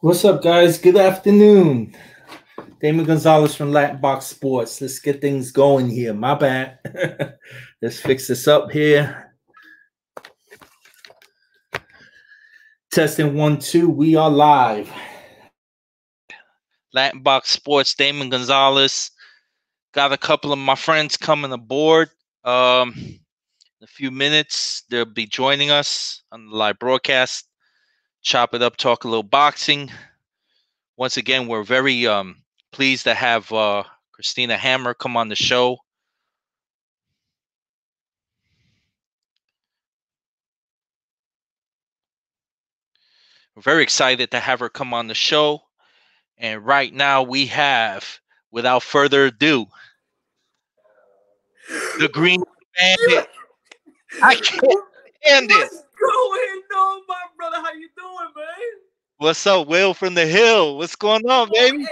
What's up, guys? Good afternoon. Damon Gonzalez from Latin Box Sports. Let's get things going here. My bad. Let's fix this up here. Testing 1, 2. We are live. Latin Box Sports, Damon Gonzalez. Got a couple of my friends coming aboard. In a few minutes, they'll be joining us on the live broadcast. Chop it up, talk a little boxing. Once again, we're very pleased to have Christina Hammer come on the show. We're very excited to have her come on the show. And right now we have, without further ado, the Green Bandit. I can't stand it. What's going on, my brother? How you doing, man? What's up, Will from the Hill? What's going on, baby?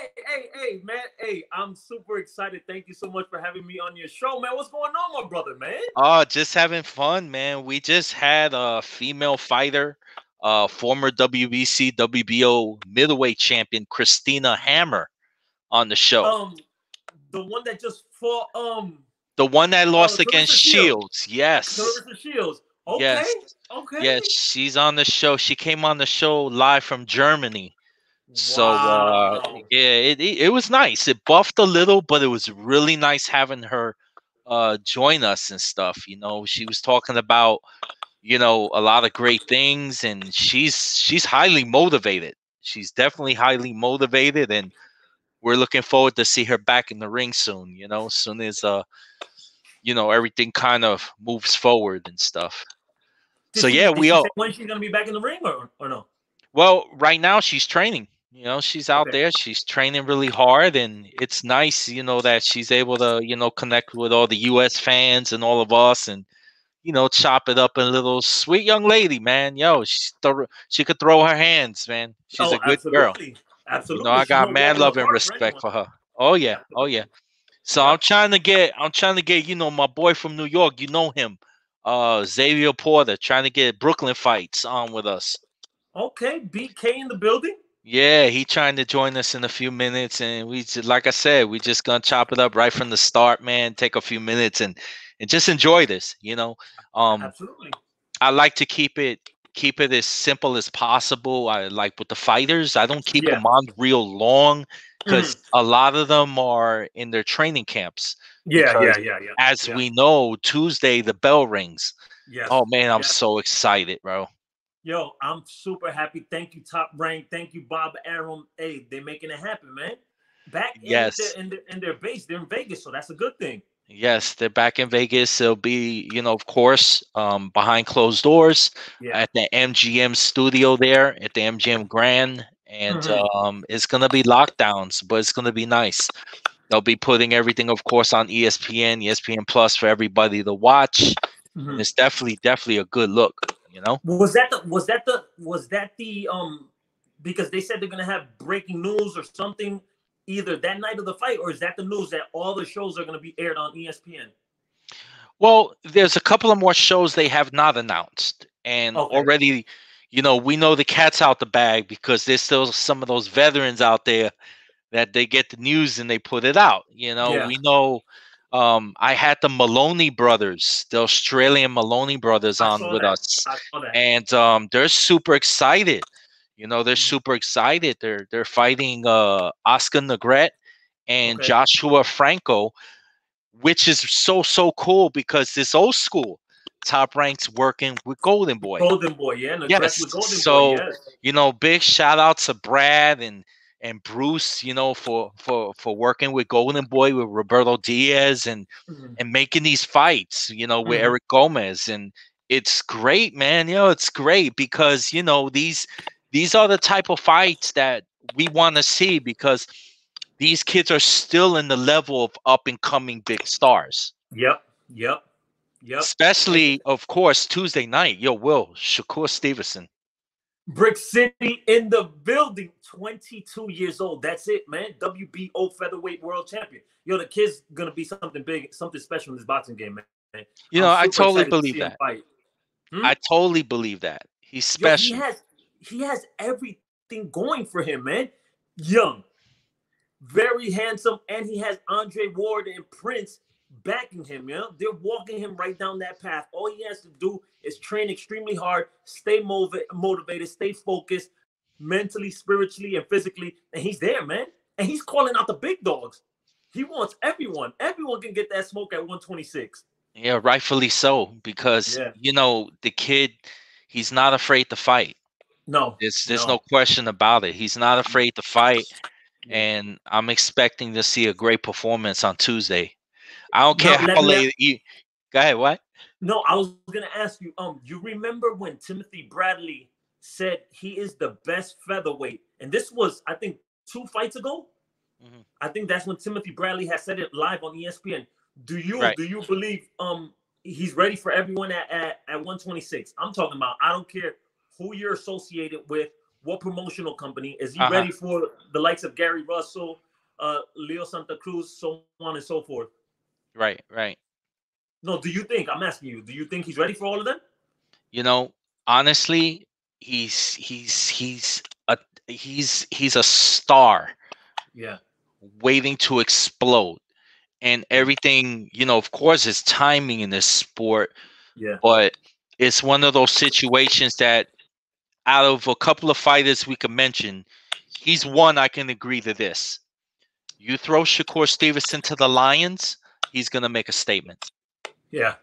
Hey, man. Hey, I'm super excited. Thank you so much for having me on your show, man. What's going on, my brother, man? Oh, just having fun, man. We just had a female fighter, former WBC, WBO middleweight champion Christina Hammer on the show. The one that just fought The one that lost against Clarissa Shields. Yes. Clarissa Shields. Okay. Yes. Okay. Yes, she's on the show. She came on the show live from Germany. So Wow. yeah, it was nice. It buffed a little, but it was really nice having her join us and stuff. You know, she was talking about, you know, a lot of great things, and she's highly motivated. She's definitely highly motivated, and we're looking forward to see her back in the ring soon. You know, as soon as you know, everything kind of moves forward and stuff. Did So she, yeah, did we she all. say when she's gonna be back in the ring or no? Well, right now she's training. You know, she's out Okay. there. She's training really hard, and it's nice, you know, that she's able to, you know, connect with all the U.S. fans and all of us, and you know, chop it up in a little sweet young lady, man. Yo, she could throw her hands, man. She's a Oh, good girl. absolutely. You know, Absolutely. I She got know mad walking love with and heart for respect anyone. for her. Oh yeah, oh yeah. So Yeah. I'm trying to get, you know, my boy from New York. You know him, Xavier Porter, trying to get Brooklyn fights on with us. Okay, BK in the building. Yeah, he trying to join us in a few minutes, and like I said, we just gonna chop it up right from the start, man. Take a few minutes and just enjoy this, you know. Um, Absolutely. I like to keep it as simple as possible. I like with the fighters, I don't keep Yeah. them on real long because Mhm. a lot of them are in their training camps. Yeah, Because yeah, yeah, as yeah. we know, Tuesday the bell rings. Yes, Oh man, I'm yes. so excited, bro. Yo, I'm super happy. Thank you, Top Rank. Thank you, Bob Arum. Hey, they're making it happen, man. Back in Yes. their base, they're in Vegas, so that's a good thing. Yes, they're back in Vegas. It'll be, you know, of course, behind closed doors Yeah. at the MGM studio there at the MGM Grand. And Hmm. it's going to be lockdowns, but it's going to be nice. They'll be putting everything, of course, on ESPN, ESPN Plus for everybody to watch. And Hmm. it's definitely a good look, you know? Was that the because they said they're gonna have breaking news or something either that night of the fight, or is that the news that all the shows are gonna be aired on ESPN? Well, there's a couple of more shows they have not announced. And Okay. already, you know, we know the cat's out the bag because there's still some of those veterans out there that they get the news and they put it out. You know, Yeah. we know I had the Maloney brothers, the Australian Maloney brothers I on saw with that. us. I saw that. And they're super excited. You know, they're super excited. They're fighting Oscar Negret and Okay. Joshua Franco, which is so cool because this old school Top Ranks working with Golden Boy. Golden Boy, yeah, and the dress Yes. with Golden Boy, So, yes. you know, big shout out to Brad and Bruce, you know, for working with Golden Boy with Roberto Diaz Mhm. and making these fights, you know, with Mhm. Eric Gomez. And it's great, man. You know, it's great because, you know, these are the type of fights that we want to see because these kids are still in the level of up and coming big stars. Yep. Yep. Yep. And Especially, of course, Tuesday night. Yo, Will, Shakur Stevenson. Brick City in the building, 22 years old. That's it, man. WBO featherweight world champion. Yo, the kid's gonna be something big, something special in this boxing game, man. I'm You know, super I excited totally to see believe him that. fight. Hmm? I totally believe that. He's Yo, special. he has everything. going for him, man. Young, very handsome, and he has Andre Ward and Prince backing him. They're walking him right down that path. All he has to do is train extremely hard, stay motivated, stay focused, mentally, spiritually, and physically, and he's there, man. And he's calling out the big dogs. He wants everyone. Everyone can get that smoke at 126. Yeah, rightfully so, because the kid, he's not afraid to fight. No, there's no question about it. He's not afraid to fight, and I'm expecting to see a great performance on Tuesday. I don't care how late. Go ahead. What? No, I was gonna ask you. You remember when Timothy Bradley said he is the best featherweight, and this was, I think, 2 fights ago. Mm-hmm. I think that's when Timothy Bradley has said it live on ESPN. Do you believe he's ready for everyone at 126? I'm talking about, I don't care who you're associated with, what promotional company. Is he ready for the likes of Gary Russell, Leo Santa Cruz, so on and so forth? Right. No, do you think, I'm asking you, do you think he's ready for all of them? Honestly, he's a star. Yeah. Waiting to explode. And everything, of course, it's timing in this sport. Yeah. But it's one of those situations that out of a couple of fighters we could mention, he's one I can agree to this. You throw Shakur Stevenson to the Lions, he's gonna make a statement. Yeah.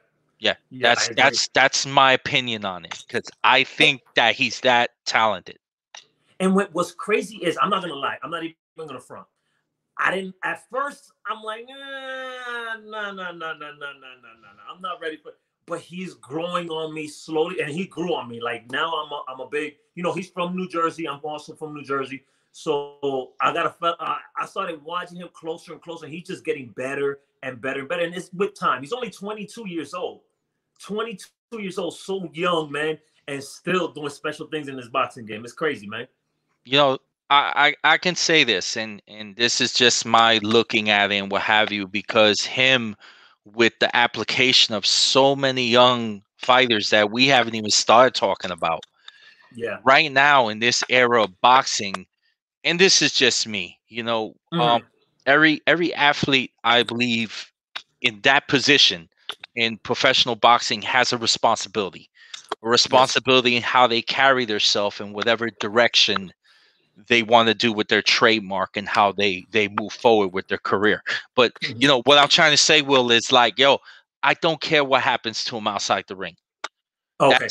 That's my opinion on it, because I think that he's that talented. And what's crazy is, I'm not gonna lie, I'm not even gonna front. I didn't at first. I'm like, no. I'm not ready for. But he's growing on me slowly, and he grew on me. Like, now I'm a big. He's from New Jersey. I'm also from New Jersey, so I started watching him closer and closer. And he's just getting better and better and better, and it's with time. He's only 22 years old. 22 years old, so young, man, and still doing special things in this boxing game. It's crazy, man. I can say this, and this is just my looking at it and what have you, because him, with the application of so many young fighters that we haven't even started talking about. Yeah. Right now in this era of boxing, and this is just me, every athlete, I believe, in that position in professional boxing has a responsibility in how they carry themselves in whatever direction they want to do with their trademark and how they move forward with their career. But what I'm trying to say, Will, is like, I don't care what happens to him outside the ring. Okay.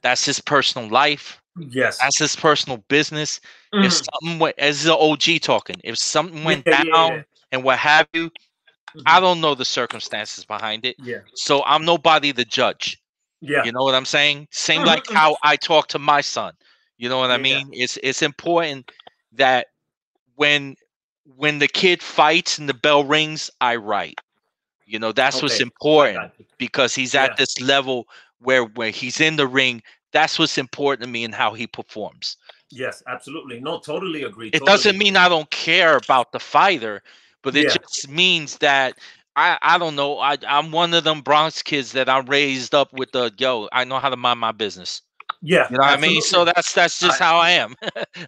That's his personal life. Yes. That's his personal business. If something went, as the OG talking, if something went down and what have you, I don't know the circumstances behind it. Yeah. So I'm nobody to judge. Yeah. You know what I'm saying? Same like how I talk to my son. You know what I mean? It's important that when the kid fights and the bell rings, I write. That's what's important, because he's at this level where he's in the ring. That's what's important to me and how he performs. Yes, absolutely. No, totally agree. It doesn't mean I don't care about the fighter, but it just means that I don't know. I'm one of them Bronx kids that I'm raised up with I know how to mind my business. Yeah, you know what I mean. So that's just how I am.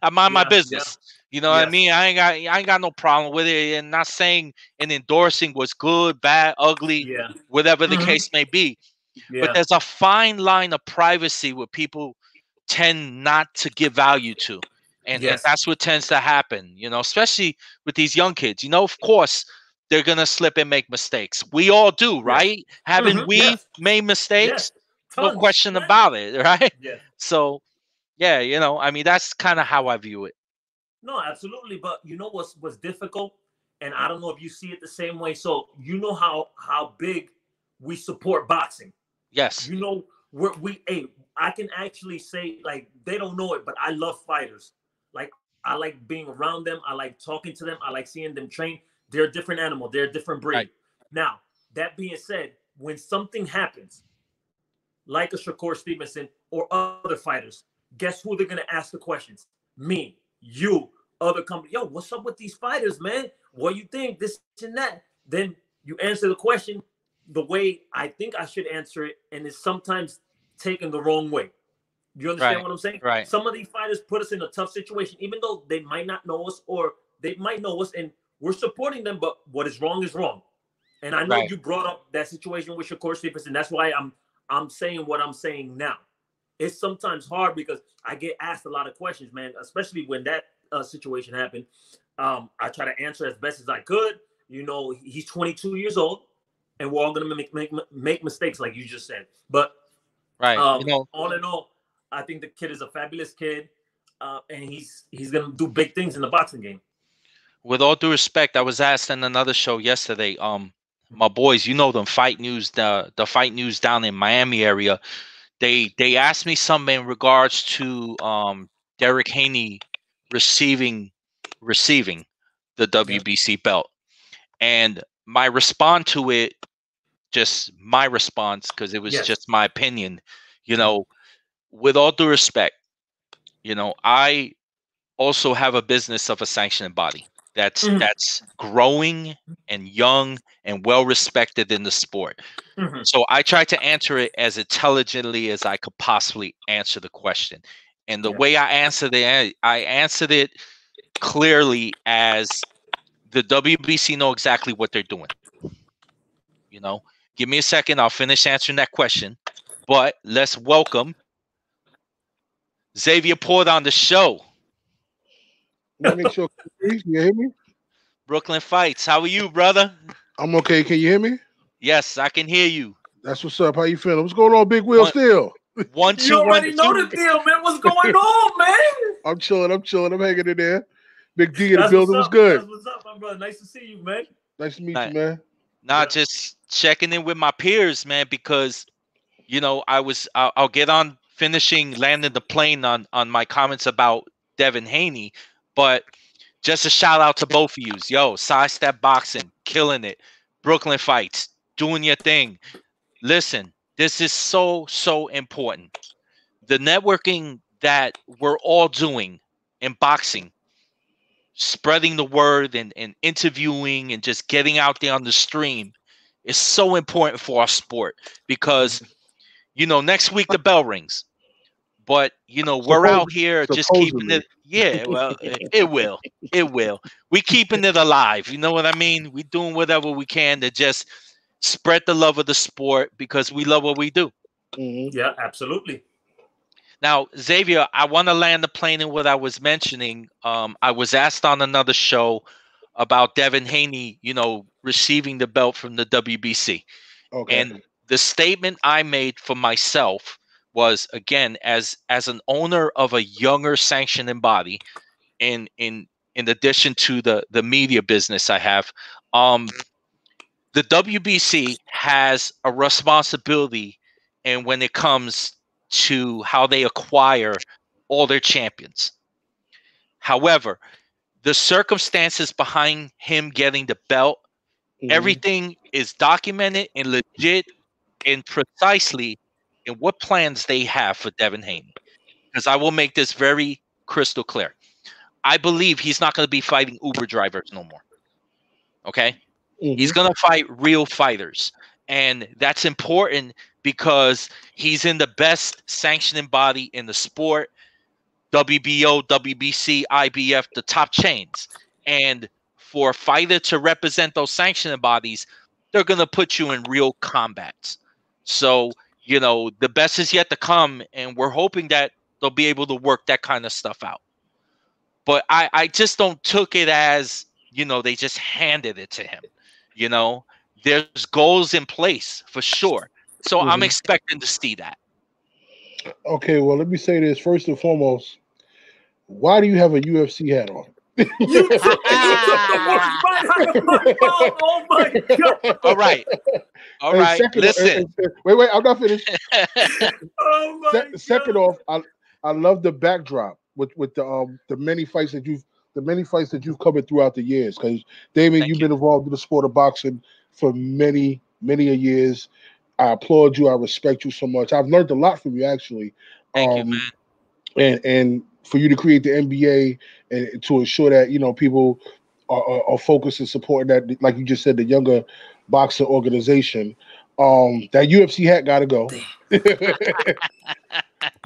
I mind my business. You know what I mean. I ain't got no problem with it, and not saying and endorsing what's good, bad, ugly, whatever the case may be. But there's a fine line of privacy where people tend not to give value to, and that's what tends to happen. Especially with these young kids. Of course they're gonna slip and make mistakes. We all do, right? Haven't we made mistakes? No question about it, right? Yeah. So, I mean, that's kind of how I view it. No, absolutely. But what's difficult, and I don't know if you see it the same way. So how big we support boxing. Yes. I can actually say, like, they don't know it, but I love fighters. Like, I like being around them. I like talking to them. I like seeing them train. They're a different animal. They're a different breed. Right. Now, that being said, when something happens, like a Shakur Stevenson or other fighters, guess who they're going to ask the questions? Me, you, other company. Yo, what's up with these fighters, man? What do you think? This and that. Then you answer the question the way I think I should answer it, and it's sometimes taken the wrong way. You understand what I'm saying? Right. Some of these fighters put us in a tough situation, even though they might not know us or they might know us, and we're supporting them. But what is wrong is wrong. And I know you brought up that situation with Shakur Stevenson. That's why I'm saying what I'm saying now. It's sometimes hard because I get asked a lot of questions, man, especially when that situation happened. I try to answer as best as I could. You know, he's 22 years old, and we're all going to make mistakes, like you just said. But you know, all in all, I think the kid is a fabulous kid, and he's going to do big things in the boxing game. With all due respect, I was asked in another show yesterday. My boys, you know them, Fight News, the Fight News down in Miami area. They asked me something in regards to Derek Haney receiving the WBC belt, and my response to it, just my response, because it was just my opinion. You know, with all due respect, you know, I also have a business of a sanctioning body that's growing and young and well respected in the sport. So I try to answer it as intelligently as I could possibly answer the question. And the way I answered it clearly as the WBC know exactly what they're doing. You know, give me a second, I'll finish answering that question. But let's welcome Xavier Port on the show. Make sure you hear me. Brooklyn Fights. How are you, brother? I'm okay. Can you hear me? Yes, I can hear you. That's what's up. How you feeling? What's going on, Big Wheel? Still. You already know the deal, man. What's going on, man? I'm chilling. I'm hanging in there. Big D in the building. Was good. That's what's up, my brother. Nice to see you, man. Nice to meet you, man. Just checking in with my peers, man, because you know I'll get on landing the plane on my comments about Devin Haney, but just a shout out to both of yous. Yo, Sidestep Boxing, killing it. Brooklyn Fights, doing your thing. Listen, this is so important. The networking that we're all doing in boxing, spreading the word and interviewing and just getting out there on the stream is so important for our sport because, you know, next week the bell rings. But, you know, we're out here just keeping it. Yeah, well, it will. We keeping it alive. You know what I mean? We doing whatever we can to just spread the love of the sport because we love what we do. Yeah, absolutely. Now, Xavier, I want to land the plane in what I was mentioning. I was asked on another show about Devin Haney, you know, receiving the belt from the WBC. Okay. And the statement I made for myself was, again, as an owner of a younger sanctioning body, in addition to the media business I have, the WBC has a responsibility, and when it comes to how they acquire all their champions. However, the circumstances behind him getting the belt, everything is documented and legit and precisely in what plans they have for Devin Haney. Because I will make this very crystal clear. I believe he's not going to be fighting Uber drivers no more. Okay? He's going to fight real fighters. And that's important because he's in the best sanctioning body in the sport, WBO, WBC, IBF, the top chains. And for a fighter to represent those sanctioning bodies, they're going to put you in real combats. So, you know, the best is yet to come, and we're hoping that they'll be able to work that kind of stuff out. But I just don't took it as, you know, they just handed it to him. You know, there's goals in place for sure. So I'm expecting to see that. Okay, well, let me say this first and foremost. Why do you have a UFC hat on? You took the words right out of my mouth. Oh my God. All right. Listen. Wait, I'm not finished. Oh my God. Second off, I love the backdrop with the many fights that you've covered throughout the years. Because Damien, you've been involved in the sport of boxing for many a years. I applaud you. I respect you so much. I've learned a lot from you, actually. Thank you, man. And for you to create the NBA and to ensure that, you know, people are focused and supporting that, like you just said, the younger boxer organization. That UFC hat got to go.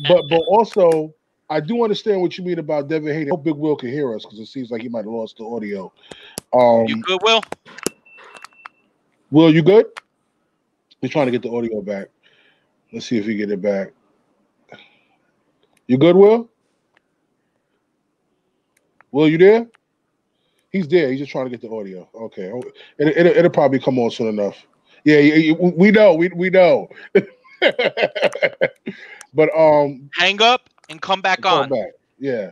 but also I do understand what you mean about Devin Haney. I hope Big Will can hear us because it seems like he might have lost the audio. You good, Will? Will, you good? He's trying to get the audio back. Let's see if he get it back. You good, Will? Will, you there? He's there. He's just trying to get the audio. Okay. It'll probably come on soon enough. Yeah, we know. We know. But hang up and come back on. Back. Yeah.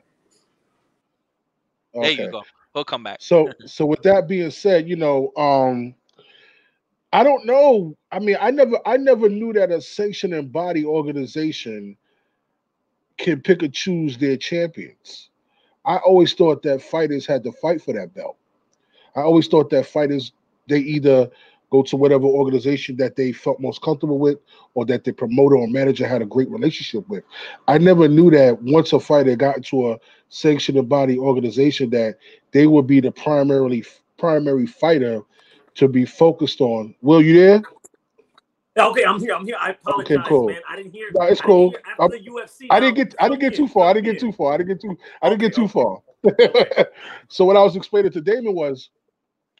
Okay. There you go. He'll come back. So with that being said, I don't know. I mean, I never knew that a sanctioning body organization can pick and choose their champions. I always thought that fighters had to fight for that belt. I always thought that fighters, they either go to whatever organization that they felt most comfortable with or that the promoter or manager had a great relationship with. I never knew that once a fighter got into a sanctioned body organization that they would be the primary fighter to be focused on. Will, you there? Okay, I'm here. I apologize, okay, cool. man. I didn't hear. No, it's cool. After the UFC, I didn't get too far. I didn't get too far. So what I was explaining to Damon was,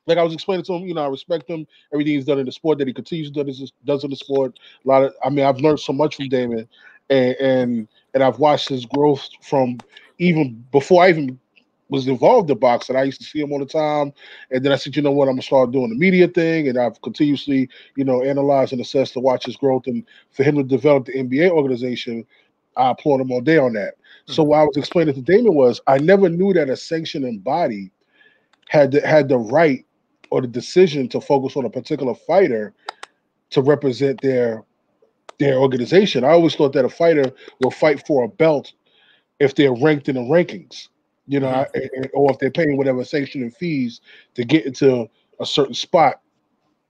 like I was explaining to him, I respect him. Everything he's done in the sport, that he continues to does in the sport. I've learned so much from Damon, and I've watched his growth from even before I even was involved in boxing. I used to see him all the time, and then I said, you know what, I'm gonna start doing the media thing, and I've continuously, analyzed and assessed to watch his growth, and for him to develop the NBA organization, I applaud him all day on that. Mm-hmm. So what I was explaining to Damon was, I never knew that a sanctioning body had the right or the decision to focus on a particular fighter to represent their organization. I always thought that a fighter will fight for a belt if they're ranked in the rankings. Or if they're paying whatever sanctioning fees to get into a certain spot,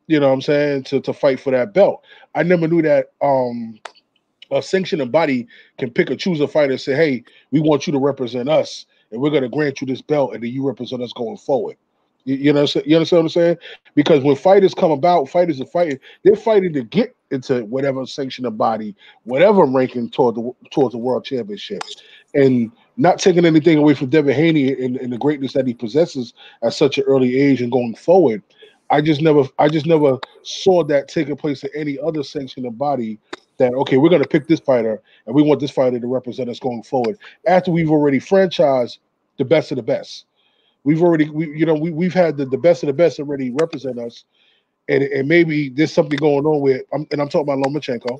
you know what I'm saying, to fight for that belt. I never knew that a sanctioning body can pick or choose a fighter and say, hey, we want you to represent us, and we're going to grant you this belt, and then you represent us going forward. You understand what I'm saying? Because when fighters come about, fighters are fighting, they're fighting to get into whatever sanctioning body, whatever ranking towards the world championship. And not taking anything away from Devin Haney and the greatness that he possesses at such an early age and going forward, I just never saw that taking place in any other sanctioning body. That okay, we're going to pick this fighter and we want this fighter to represent us going forward after we've already franchised the best of the best. We've had the best of the best already represent us, and maybe there's something going on with. I'm talking about Lomachenko,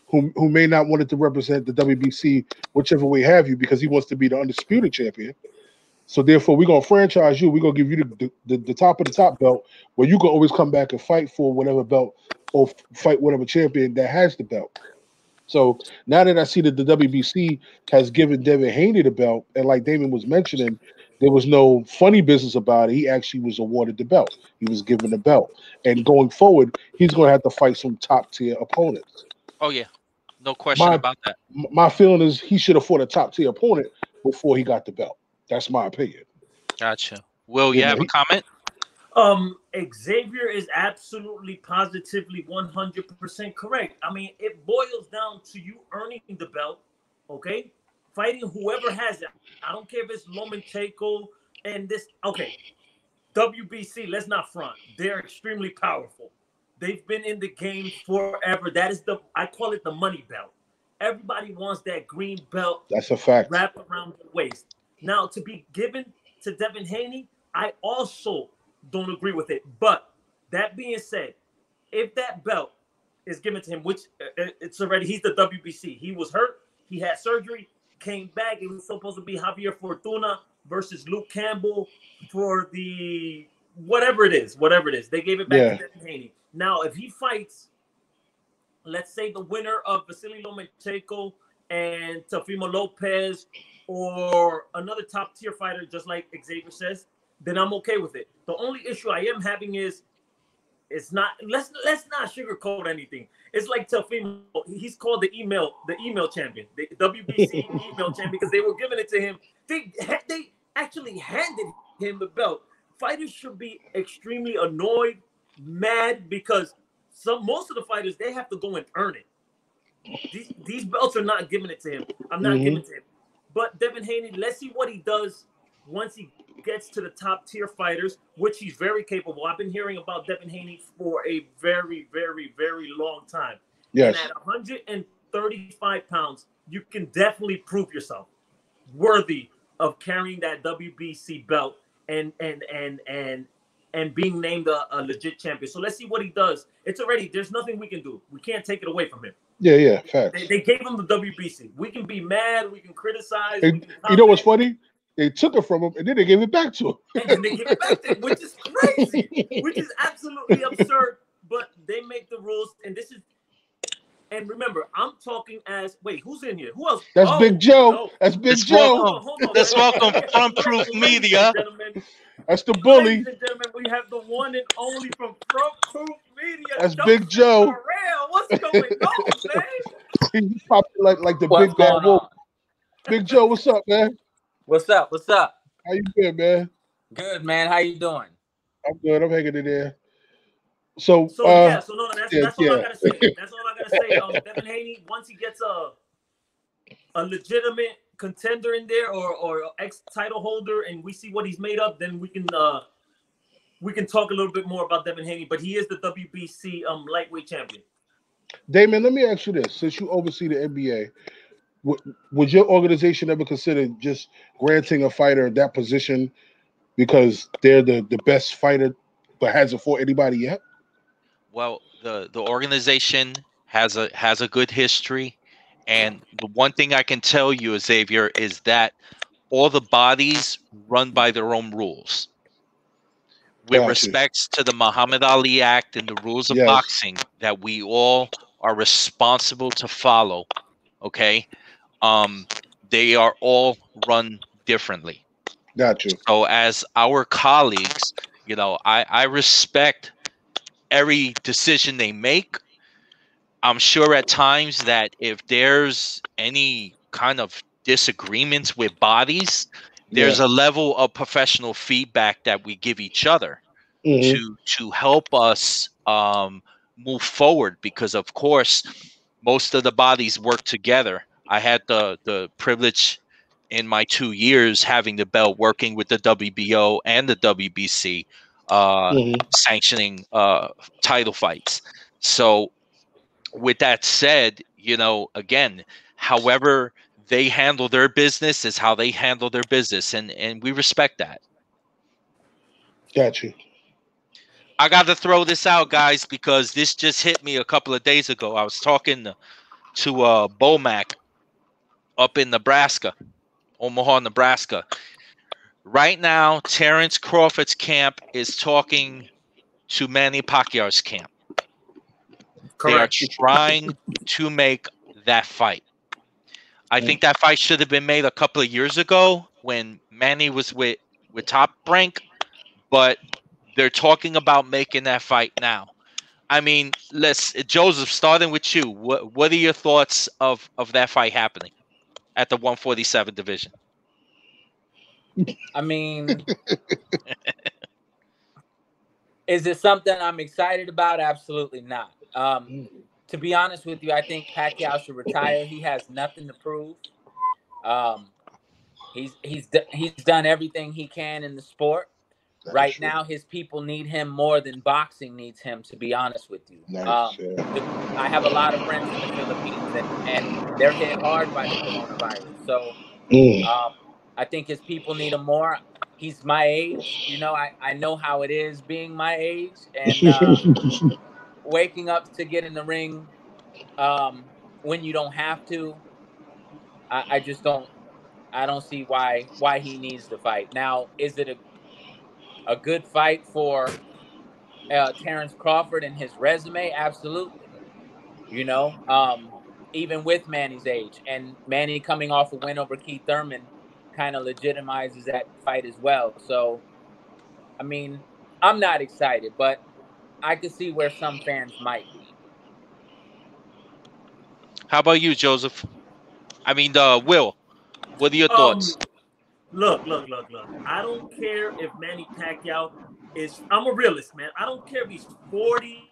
who may not want it to represent the WBC, whichever way have you, because he wants to be the undisputed champion. So therefore, we're gonna franchise you. We're gonna give you the top of the top belt, where you can always come back and fight for whatever belt or fight whatever champion that has the belt. So now that I see that the WBC has given Devin Haney the belt, and like Damon was mentioning, there was no funny business about it. He actually was awarded the belt. He was given the belt. And going forward, he's going to have to fight some top-tier opponents. Oh, yeah. No question about that. My feeling is he should have fought a top-tier opponent before he got the belt. That's my opinion. Gotcha. Will, you have a comment? Xavier is absolutely, positively, 100% correct. I mean, it boils down to you earning the belt, okay? Fighting whoever has it. I don't care if it's Lomachenko and this. Okay, WBC, let's not front. They're extremely powerful. They've been in the game forever. That is I call it the money belt. Everybody wants that green belt. That's a fact. Wrapped around the waist. Now, to be given to Devin Haney, I also don't agree with it. But that being said, if that belt is given to him, which it's already, he's the WBC. He was hurt. He had surgery, came back. It was supposed to be Javier Fortuna versus Luke Campbell for the whatever it is. They gave it back to Devin Haney. Now, if he fights, let's say the winner of Vasily Lomachenko and Teofimo Lopez or another top tier fighter, just like Xavier says, then I'm okay with it. The only issue I am having is it's not. Let's not sugarcoat anything. It's like Teofimo. He's called the email champion, the WBC email champion, because they were giving it to him. They actually handed him the belt. Fighters should be extremely annoyed, mad, because most of the fighters, they have to go and earn it. These belts are not giving it to him. I'm not giving it to him. But Devin Haney, let's see what he does once he gets to the top tier fighters, which he's very capable. I've been hearing about Devin Haney for a very, very, very long time. Yes. And at 135 pounds, you can definitely prove yourself worthy of carrying that WBC belt and being named a legit champion. So let's see what he does. It's already, there's nothing we can do. We can't take it away from him. Yeah, facts. They gave him the WBC. We can be mad, we can criticize. You know what's funny? They took it from him and then they gave it back to him. And then they give it back to him, which is crazy, which is absolutely absurd. But they make the rules, and this is. And remember, I'm talking as who's in here? Who else? That's Big Joe. No. That's Big Joe. Let's welcome Front Proof Media. That's the bully. Ladies and gentlemen, we have the one and only from Front Proof Media. That's Big Joe. Correra. What's going on, man? He's popping like the big bad wolf. Big Joe, what's up, man? What's up? What's up? How you been, man? Good, man. How you doing? I'm good. I'm hanging in there. So that's all I gotta say. That's all I gotta say. Devin Haney, once he gets a legitimate contender in there or ex-title holder, and we see what he's made of, then we can talk a little bit more about Devin Haney. But he is the WBC lightweight champion. Damon, let me ask you this: since you oversee the NBA, would your organization ever consider just granting a fighter that position because they're the best fighter but hasn't fought anybody yet? Well, the organization has a good history, and the one thing I can tell you, Xavier, is that all the bodies run by their own rules. With respects to the Muhammad Ali Act and the rules of boxing that we all are responsible to follow, okay? They are all run differently. Got you. So as our colleagues, you know, I respect every decision they make. I'm sure at times that if there's any kind of disagreements with bodies, there's a level of professional feedback that we give each other to help us move forward, because of course most of the bodies work together. I had the privilege in my 2 years having the belt, working with the WBO and the WBC, sanctioning title fights. So with that said, you know, again, however they handle their business is how they handle their business, and we respect that. Got you. I got to throw this out, guys, because this just hit me a couple of days ago. I was talking to Bomac up in Nebraska, Omaha, Nebraska. Right now, Terrence Crawford's camp is talking to Manny Pacquiao's camp. Correct. They are trying to make that fight. I think that fight should have been made a couple of years ago when Manny was with Top Rank, but they're talking about making that fight now. I mean, Joseph, starting with you, what are your thoughts of that fight happening at the 147 division? I mean, is it something I'm excited about? Absolutely not. To be honest with you, I think Pacquiao should retire. He has nothing to prove. He's done everything he can in the sport. Right now, his people need him more than boxing needs him, to be honest with you. I have a lot of friends in the Philippines, and they're hit hard by the coronavirus. So I think his people need him more. He's my age. You know, I know how it is being my age. And waking up to get in the ring when you don't have to, I just don't. I don't see why he needs to fight. Now, is it a good fight for Terrence Crawford and his resume? Absolutely. You know, even with Manny's age, and Manny coming off a win over Keith Thurman kind of legitimizes that fight as well. So, I mean, I'm not excited, but I can see where some fans might be. How about you, Joseph? I mean, Will, what are your thoughts? Look. I don't care if Manny Pacquiao is, I'm a realist, man. I don't care if he's 40,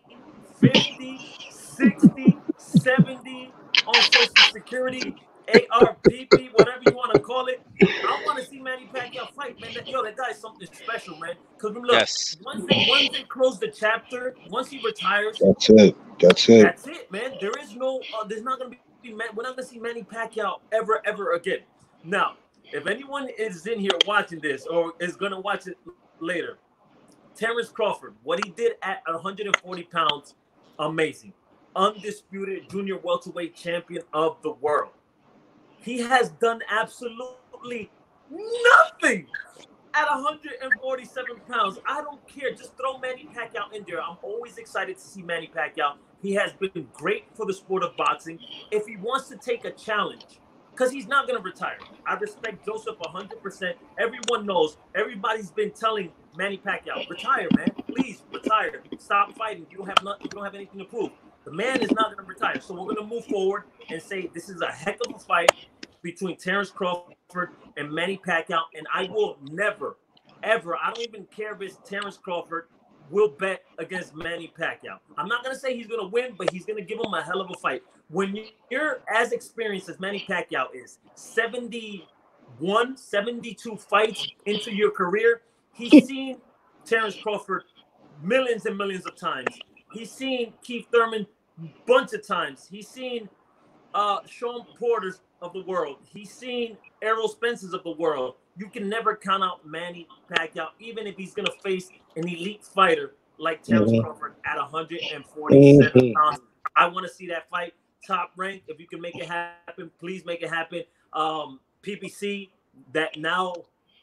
50, 60, 70, on Social Security, ARPP, whatever you want to call it. I want to see Manny Pacquiao fight, man. That guy's something special, man. Because look, Yes. once they close the chapter, once he retires, that's it. That's it, man. There is no, there's not going to be, we're not going to see Manny Pacquiao ever again. Now, if anyone is in here watching this or is going to watch it later, Terrence Crawford, what he did at 140 pounds, amazing. Undisputed junior welterweight champion of the world. He has done absolutely nothing at 147 pounds. I don't care. Just throw Manny Pacquiao in there. I'm always excited to see Manny Pacquiao. He has been great for the sport of boxing. If he wants to take a challenge, because he's not going to retire. I respect Joseph 100%. Everyone knows. Everybody's been telling Manny Pacquiao, retire, man. Please retire. Stop fighting. You don't have anything to prove. The man is not going to retire. So we're going to move forward and say this is a heck of a fight between Terrence Crawford and Manny Pacquiao. And I will never, ever, I don't even care if it's Terrence Crawford, will bet against Manny Pacquiao. I'm not going to say he's going to win, but he's going to give him a hell of a fight. When you're as experienced as Manny Pacquiao is, 71, 72 fights into your career, he's seen Terrence Crawford millions and millions of times. He's seen Keith Thurman bunch of times. He's seen Sean Porter's of the world. He's seen Errol Spencer's of the world. You can never count out Manny Pacquiao, even if he's going to face an elite fighter like Terrence Crawford at 147 pounds. I want to see that fight. Top Rank, if you can make it happen, please make it happen. PBC, that now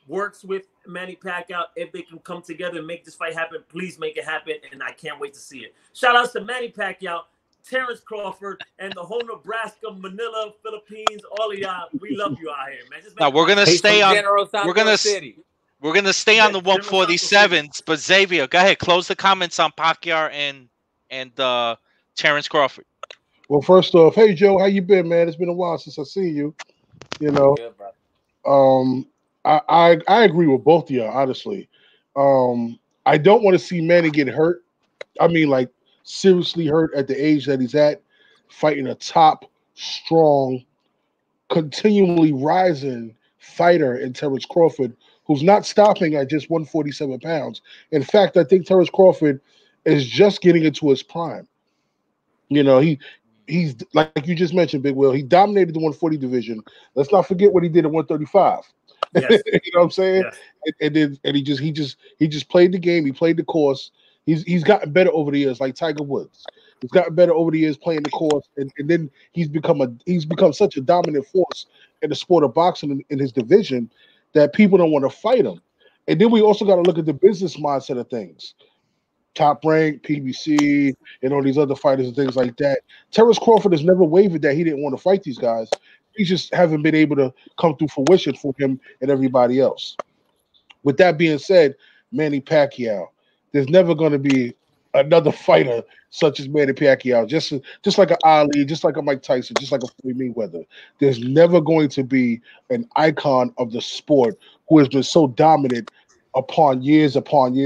works with Manny Pacquiao, if they can come together and make this fight happen, please make it happen, and I can't wait to see it. Shout outs to Manny Pacquiao, Terrence Crawford, and the whole Nebraska, Manila, Philippines, all of y'all. We love you out here, man. Now we're gonna stay on. We're gonna stay on the 147s. But Xavier, go ahead, close the comments on Pacquiao and Terrence Crawford. Well, first off, hey Joe, how you been, man? It's been a while since I seen you. You know, I agree with both of y'all, honestly. I don't want to see Manny get hurt. I mean, like seriously hurt at the age that he's at, fighting a top, strong, continually rising fighter in Terrence Crawford, who's not stopping at just 147 pounds. In fact, I think Terrence Crawford is just getting into his prime. You know, he's like you just mentioned, Big Will. He dominated the 140 division. Let's not forget what he did at 135. Yes. You know what I'm saying? Yes. And he just played the game. He played the course. He's gotten better over the years, like Tiger Woods. He's gotten better over the years playing the course, and then he's become such a dominant force in the sport of boxing in his division that people don't want to fight him. And then we also got to look at the business mindset of things. Top Rank, PBC, and all these other fighters and things like that. Terrence Crawford has never wavered that he didn't want to fight these guys. He just haven't been able to come through fruition for him and everybody else. With that being said, Manny Pacquiao, there's never going to be another fighter such as Manny Pacquiao, just like an Ali, just like a Mike Tyson, just like a Floyd Mayweather. There's never going to be an icon of the sport who has been so dominant upon years, and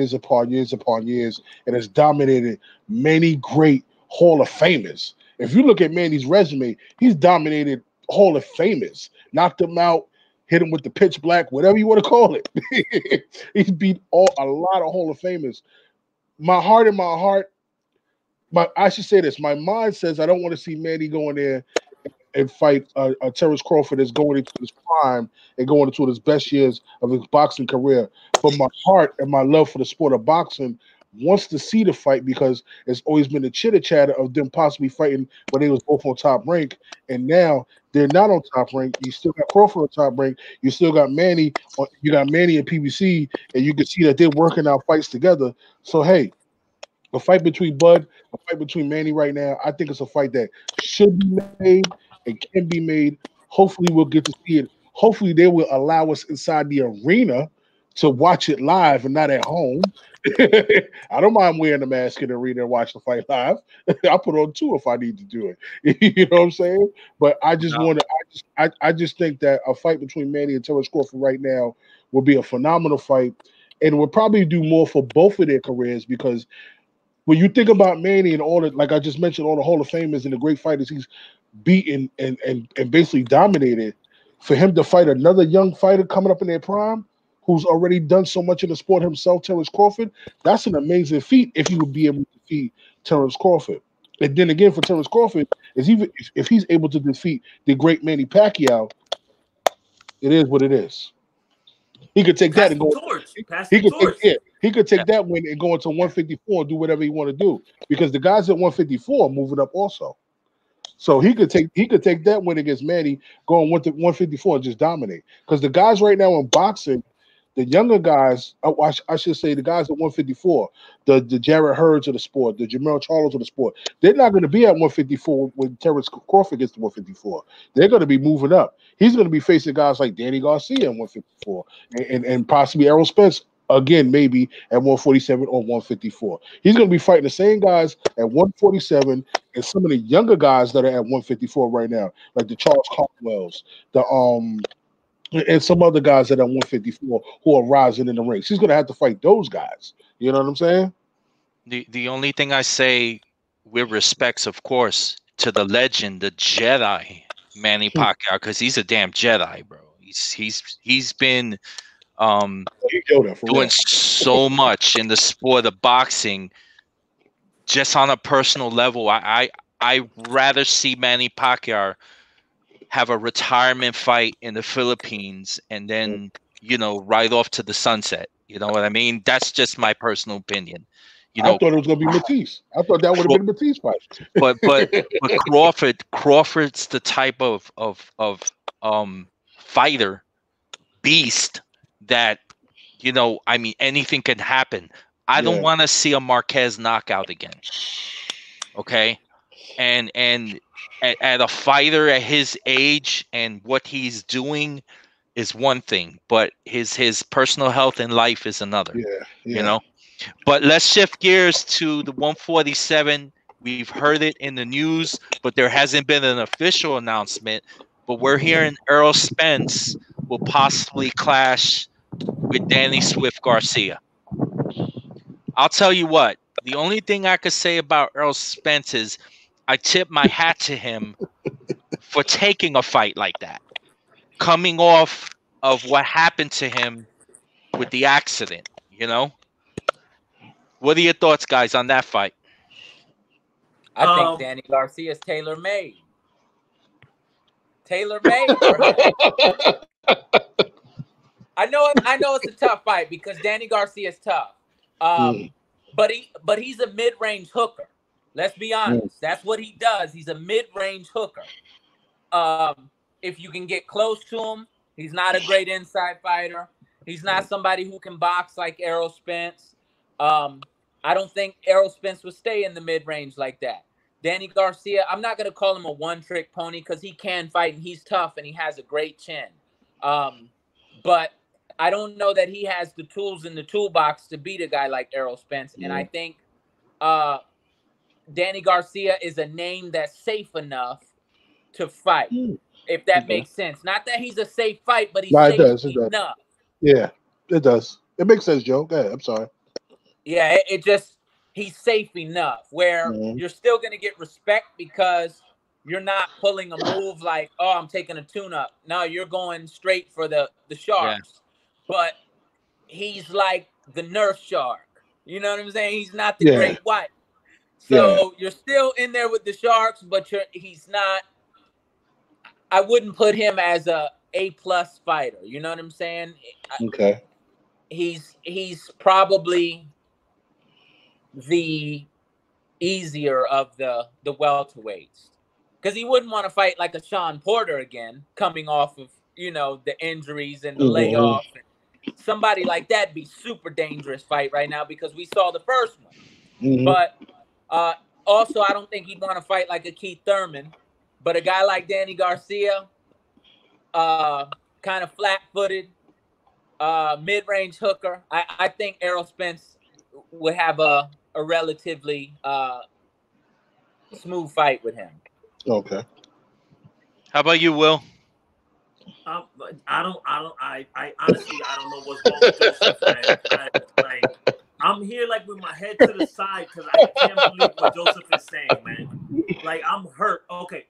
has dominated many great Hall of Famers. If you look at Manny's resume, he's dominated Hall of Famers, knocked them out, hit him with the pitch black, whatever you want to call it. He's beat a lot of Hall of Famers. I should say this. My mind says I don't want to see Manny go in there and fight Terrence Crawford that's going into his prime and going into his best years of his boxing career. But my heart and my love for the sport of boxing wants to see the fight because it's always been the chitter-chatter of them possibly fighting when they was both on Top Rank. And now they're not on Top Rank. You still got Crawford on Top Rank. You still got Manny. You got Manny and PBC, and you can see that they're working out fights together. So, hey, a fight between Bud, a fight between Manny right now, I think it's a fight that should be made and can be made. Hopefully we'll get to see it. Hopefully they will allow us inside the arena to watch it live and not at home. I don't mind wearing a mask in the arena and watch the fight live. I'll put on two if I need to do it. You know what I'm saying? But I just I just think that a fight between Manny and Terrence Crawford right now will be a phenomenal fight and will probably do more for both of their careers because when you think about Manny and all the, like I just mentioned, all the Hall of Famers and the great fighters he's beaten and basically dominated, for him to fight another young fighter coming up in their prime, who's already done so much in the sport himself, Terrence Crawford, that's an amazing feat if he would be able to defeat Terrence Crawford. And then again, for Terrence Crawford, is even if he's able to defeat the great Manny Pacquiao, it is what it is. He could take that and go. He could take that win and go into 154 and do whatever he want to do, because the guys at 154 are moving up also. So he could take that win against Manny, going 154 and just dominate. Because the guys right now in boxing, the younger guys, I should say the guys at 154, the Jarrett Hurds of the sport, the Jamel Charles of the sport, they're not going to be at 154 when Terrence Crawford gets to 154. They're going to be moving up. He's going to be facing guys like Danny Garcia at 154 and possibly Errol Spence again, maybe at 147 or 154. He's going to be fighting the same guys at 147 and some of the younger guys that are at 154 right now, like the Charles Caldwells, and some other guys that are 154 who are rising in the ranks. He's going to have to fight those guys. You know what I'm saying? The only thing I say with respects, of course, to the legend, the Jedi Manny Pacquiao, because he's a damn Jedi, bro. He's been doing so much in the sport of boxing, just on a personal level. I rather see Manny Pacquiao have a retirement fight in the Philippines and then, ride off to the sunset. You know what I mean? That's just my personal opinion. I thought it was going to be Matisse. I thought that would have been a Matisse fight. But Crawford's the type of fighter, beast that, anything can happen. I don't want to see a Marquez knockout again. Okay? And at a fighter at his age and what he's doing is one thing, but his personal health and life is another. But let's shift gears to the 147. We've heard it in the news, but there hasn't been an official announcement. But we're hearing Errol Spence will possibly clash with Danny Swift Garcia. I'll tell you what, the only thing I could say about Errol Spence is I tip my hat to him for taking a fight like that, coming off of what happened to him with the accident, What are your thoughts, guys, on that fight? I think Danny Garcia's tailor-made. Tailor-made for him. I know it's a tough fight because Danny Garcia's tough. But he's a mid-range hooker. Let's be honest. That's what he does. He's a mid-range hooker. If you can get close to him, he's not a great inside fighter. He's not somebody who can box like Errol Spence. I don't think Errol Spence would stay in the mid-range like that. Danny Garcia, I'm not going to call him a one-trick pony because he can fight and he's tough and he has a great chin. But I don't know that he has the tools in the toolbox to beat a guy like Errol Spence. And I think Danny Garcia is a name that's safe enough to fight, if that makes sense. Not that he's a safe fight, but he's safe enough. Yeah, it does. It makes sense, Joe. Go ahead. I'm sorry. Yeah, he's safe enough where you're still going to get respect because you're not pulling a move like, oh, I'm taking a tune-up. No, you're going straight for the sharks. Yeah. But he's like the Nerf shark. You know what I'm saying? He's not the great white. So you're still in there with the sharks, but he's not. I wouldn't put him as A+ fighter. You know what I'm saying? Okay. He's probably the easier of the welterweights because he wouldn't want to fight like a Sean Porter again, coming off of the injuries and the layoff. Somebody like that'd be super dangerous fight right now because we saw the first one. But also, I don't think he'd want to fight like a Keith Thurman. But a guy like Danny Garcia, kind of flat-footed, mid-range hooker. I think Errol Spence would have a relatively smooth fight with him. Okay. How about you, Will? I honestly, I don't know what's wrong with this. I'm I'm here like with my head to the side because I can't believe what Joseph is saying, man. Like I'm hurt. Okay.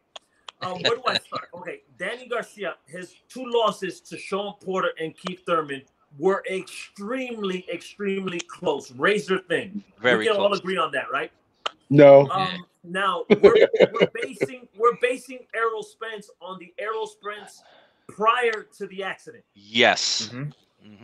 Where do I start? Okay, Danny Garcia, his 2 losses to Sean Porter and Keith Thurman were extremely, extremely close. Razor thin. Very we can close. all agree on that, right? No. Now we're basing Errol Spence on the Errol Spence prior to the accident. Yes.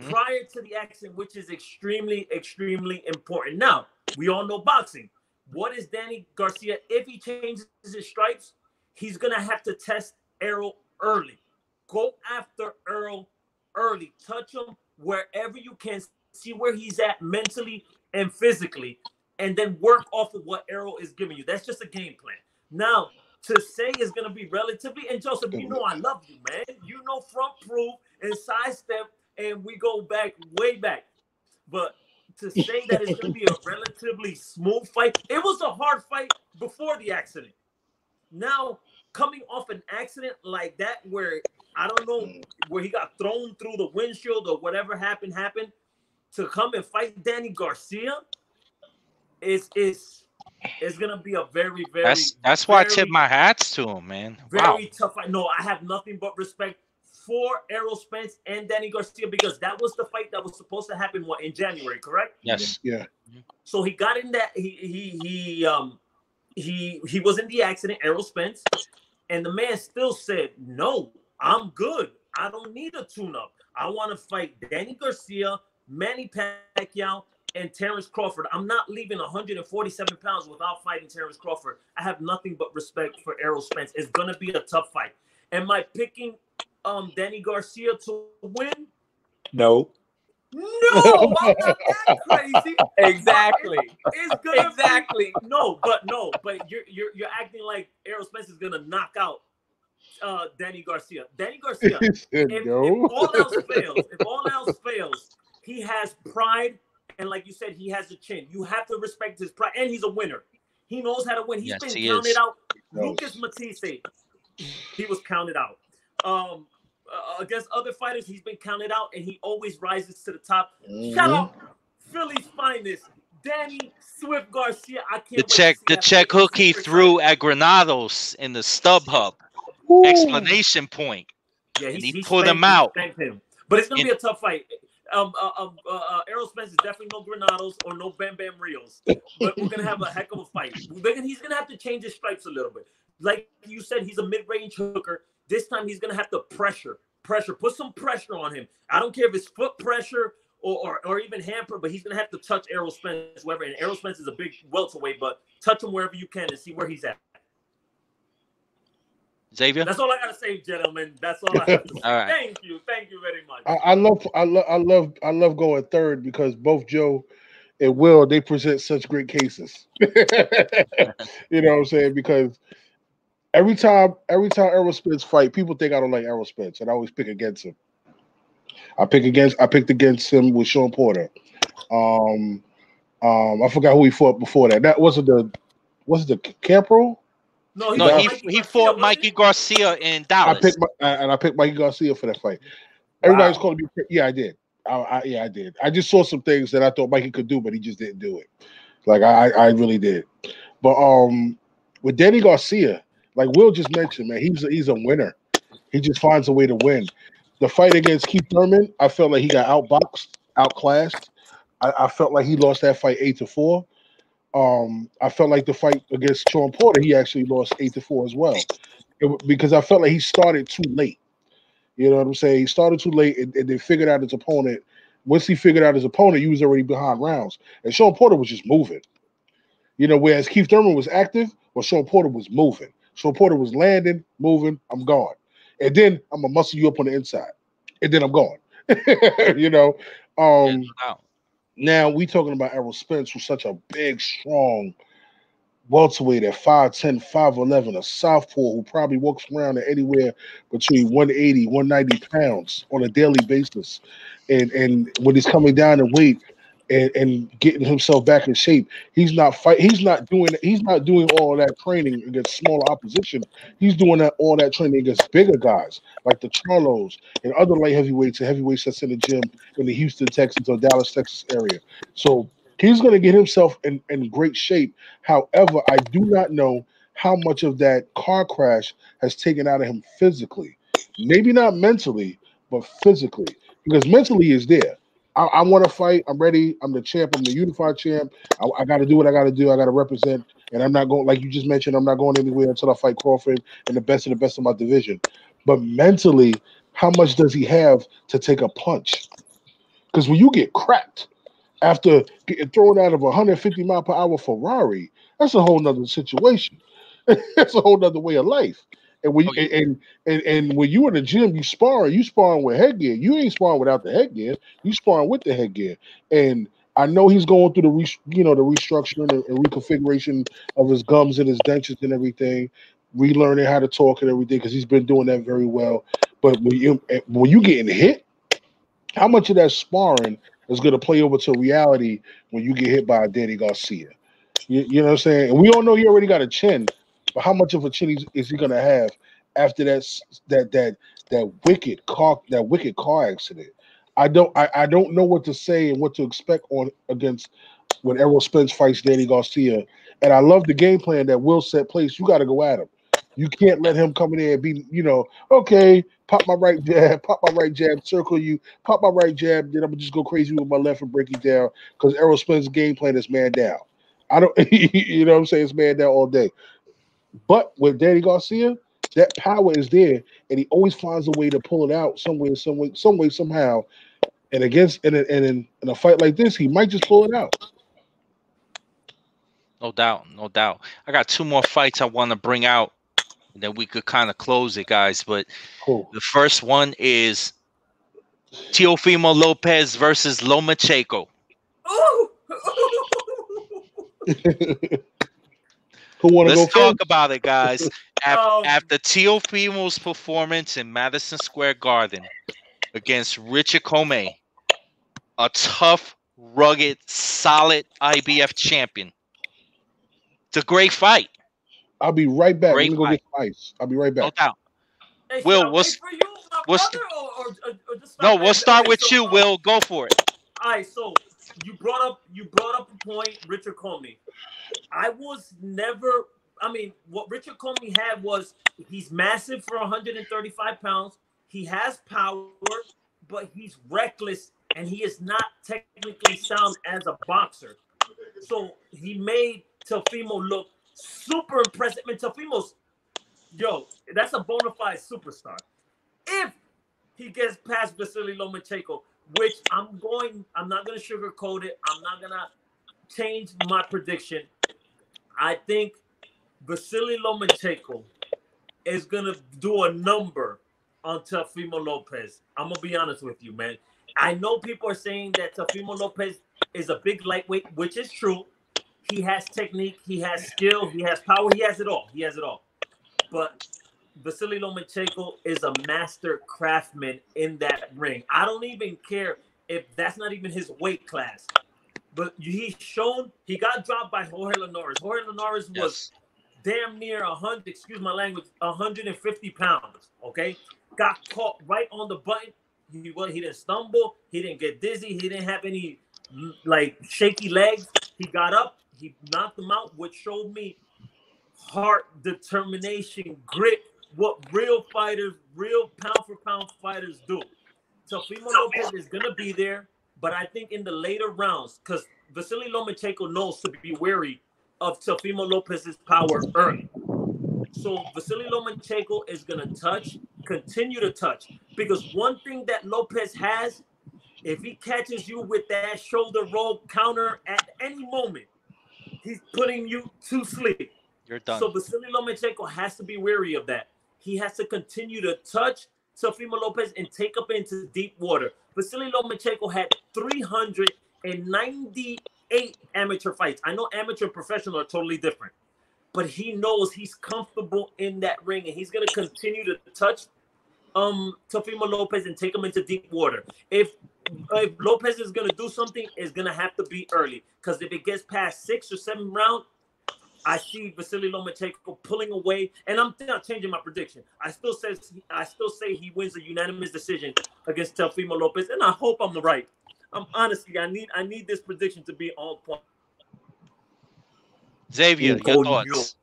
Prior to the accident, which is extremely, extremely important. Now, we all know boxing. What is Danny Garcia? If he changes his stripes, he's going to have to test Errol early. Go after Errol early. Touch him wherever you can. See where he's at mentally and physically. And then work off of what Errol is giving you. That's just a game plan. Now, to say it's going to be relatively, and Joseph, you know I love you, man. You know front proof and sidestep, and we go back, way back. But to say that it's going to be a relatively smooth fight, it was a hard fight before the accident. Now, coming off an accident like that where, I don't know, where he got thrown through the windshield or whatever happened, to come and fight Danny Garcia, it's going to be a very, very... That's why I tip my hats to him, man. Very tough fight. No, I have nothing but respect for Errol Spence and Danny Garcia because that was the fight that was supposed to happen, in January, correct? Yes. Yeah. So he got in that... He was in the accident, Errol Spence, and the man still said, no, I'm good. I don't need a tune-up. I want to fight Danny Garcia, Manny Pacquiao, and Terrence Crawford. I'm not leaving 147 pounds without fighting Terrence Crawford. I have nothing but respect for Errol Spence. It's going to be a tough fight. Am I picking Danny Garcia to win? No. No, I'm not that crazy. Exactly. It's gonna be, but you're acting like Errol Spence is gonna knock out Danny Garcia. Danny Garcia, if all else fails, he has pride, and like you said, he has a chin. You have to respect his pride, and he's a winner. He knows how to win. He's been counted out. Lucas Matisse, he was counted out. Against other fighters, he's been counted out, and he always rises to the top. Shout out Philly's finest, Danny Swift Garcia. I can't the check hook he threw at Granados in the StubHub explanation point. Yeah, he pulled him out. But it's gonna be a tough fight. Errol Spence is definitely no Granados or no Bam Bam Rios, but we're gonna have a heck of a fight. He's gonna have to change his stripes a little bit. Like you said, he's a mid-range hooker. This time he's gonna have to pressure, put some pressure on him. I don't care if it's foot pressure or even hamper, but he's gonna have to touch Errol Spence wherever. And Errol Spence is a big welterweight, but touch him wherever you can and see where he's at. Xavier, that's all I gotta say, gentlemen. That's all I have to say. All right. Thank you very much. I love going third because both Joe and Will, they present such great cases. You know what I'm saying? Because every time Errol Spence fight, people think I don't like Errol Spence, and I always pick against him. I picked against him with Sean Porter. I forgot who he fought before that. Was it the Campbell? No, he fought Mikey Garcia in Dallas. I picked Mikey Garcia for that fight. Everybody's calling me. Yeah, I did. I did. I just saw some things that I thought Mikey could do, but he just didn't do it. Like I really did. But with Danny Garcia, like Will just mentioned, man, he's a winner. He just finds a way to win. The fight against Keith Thurman, I felt like he got outboxed, outclassed. I felt like he lost that fight 8-4. I felt like the fight against Sean Porter, he actually lost 8-4 as well. Because I felt like he started too late. You know what I'm saying? He started too late and then figured out his opponent. Once he figured out his opponent, he was already behind rounds. And Sean Porter was just moving. You know, whereas Keith Thurman was active, well, Sean Porter was moving. Sean Porter was landing, moving, I'm gone. And then I'm going to muscle you up on the inside. And then I'm gone. You know? Now we talking about Errol Spence, who's such a big, strong welterweight at 5'10", 5'11", a southpaw who probably walks around at anywhere between 180, 190 pounds on a daily basis. And when he's coming down in weight and getting himself back in shape, he's not doing all that training against smaller opposition. He's doing all that training against bigger guys like the Charlos and other light heavyweights and heavyweights that's in the gym in the Houston, Texas or Dallas, Texas area. So He's going to get himself in great shape. However, I do not know how much of that car crash has taken out of him physically. Maybe not mentally, but physically. Because mentally is there. I want to fight. I'm ready. I'm the champ. I'm the unified champ. I got to do what I got to do. I got to represent. And I'm not going, like you just mentioned, I'm not going anywhere until I fight Crawford and the best of my division. But mentally, how much does he have to take a punch? Because when you get cracked after getting thrown out of a 150 mile per hour Ferrari, that's a whole nother situation. That's a whole nother way of life. And when you, and when you in the gym, you sparring with headgear. You ain't sparring without the headgear. You sparring with the headgear. And I know he's going through the restructuring and reconfiguration of his gums and his dentures and everything, relearning how to talk and everything because he's been doing that very well. But when you getting hit, how much of that sparring is going to play over to reality when you get hit by a Danny Garcia? You know what I'm saying? And we all know he already got a chin, but how much of a chin is he going to have after that wicked car accident? I don't know what to say and what to expect against when Errol Spence fights Danny Garcia. And I love the game plan that Will set place. You got to go at him. You can't let him come in there and be, okay, pop my right jab, circle you, pop my right jab, then I'm gonna just go crazy with my left and break you down. Because Errol Spence's game plan is man down. I don't, you know what I'm saying? It's man down all day. But with Danny Garcia, that power is there, and he always finds a way to pull it out some way, somehow. And in a fight like this, he might just pull it out. No doubt, no doubt. I got two more fights I want to bring out, and then we could kind of close it, guys. But the first one is Teofimo Lopez versus Lomachenko. Let's talk about it, guys. After Teofimo's performance in Madison Square Garden against Richard Commey, a tough, rugged, solid IBF champion. It's a great fight. I'll be right back. Let me go get some ice. I'll be right back. No doubt. Hey, Will, we'll start with you. Will, go for it. All right, so you brought up a point, Richard Commey. What Richard Commey had was he's massive for 135 pounds. He has power, but he's reckless, and he is not technically sound as a boxer. So he made Teofimo look super impressive. I mean, Teofimo's, that's a bona fide superstar. If he gets past Vasily Lomachenko, which I'm not going to sugarcoat it. I'm not going to change my prediction. I think Vasily Lomachenko is going to do a number on Teofimo Lopez. I'm going to be honest with you, man. I know people are saying that Teofimo Lopez is a big lightweight, which is true. He has technique, he has skill, he has power, he has it all. But Vasily Lomachenko is a master craftsman in that ring. I don't even care if that's not even his weight class. But he's shown he got dropped by Jorge Linares. Jorge Linares was damn near 150 pounds. Okay, got caught right on the button. He didn't stumble. He didn't get dizzy. He didn't have any shaky legs. He got up. He knocked him out, which showed me heart, determination, grit. What real fighters, real pound for pound fighters do. Teofimo Lopez is gonna be there. But I think in the later rounds, because Vasily Lomachenko knows to be wary of Teofimo Lopez's power early. So Vasily Lomachenko is going to continue to touch. Because one thing that Lopez has, if he catches you with that shoulder roll counter at any moment, he's putting you to sleep. You're done. So Vasily Lomachenko has to be wary of that. He has to continue to touch Teofimo Lopez and take up into deep water. Vasily Lomachenko had 398 amateur fights. I know amateur and professional are totally different, but he knows he's comfortable in that ring, and he's going to continue to touch Teofimo Lopez and take him into deep water. If Lopez is going to do something, it's going to have to be early, because if it gets past 6 or 7 rounds, I see Vasily Lomachenko pulling away, and I'm not changing my prediction. I still say he wins a unanimous decision against Teofimo Lopez, and I hope I'm right. I'm honestly, I need this prediction to be on point. Xavier, your thoughts?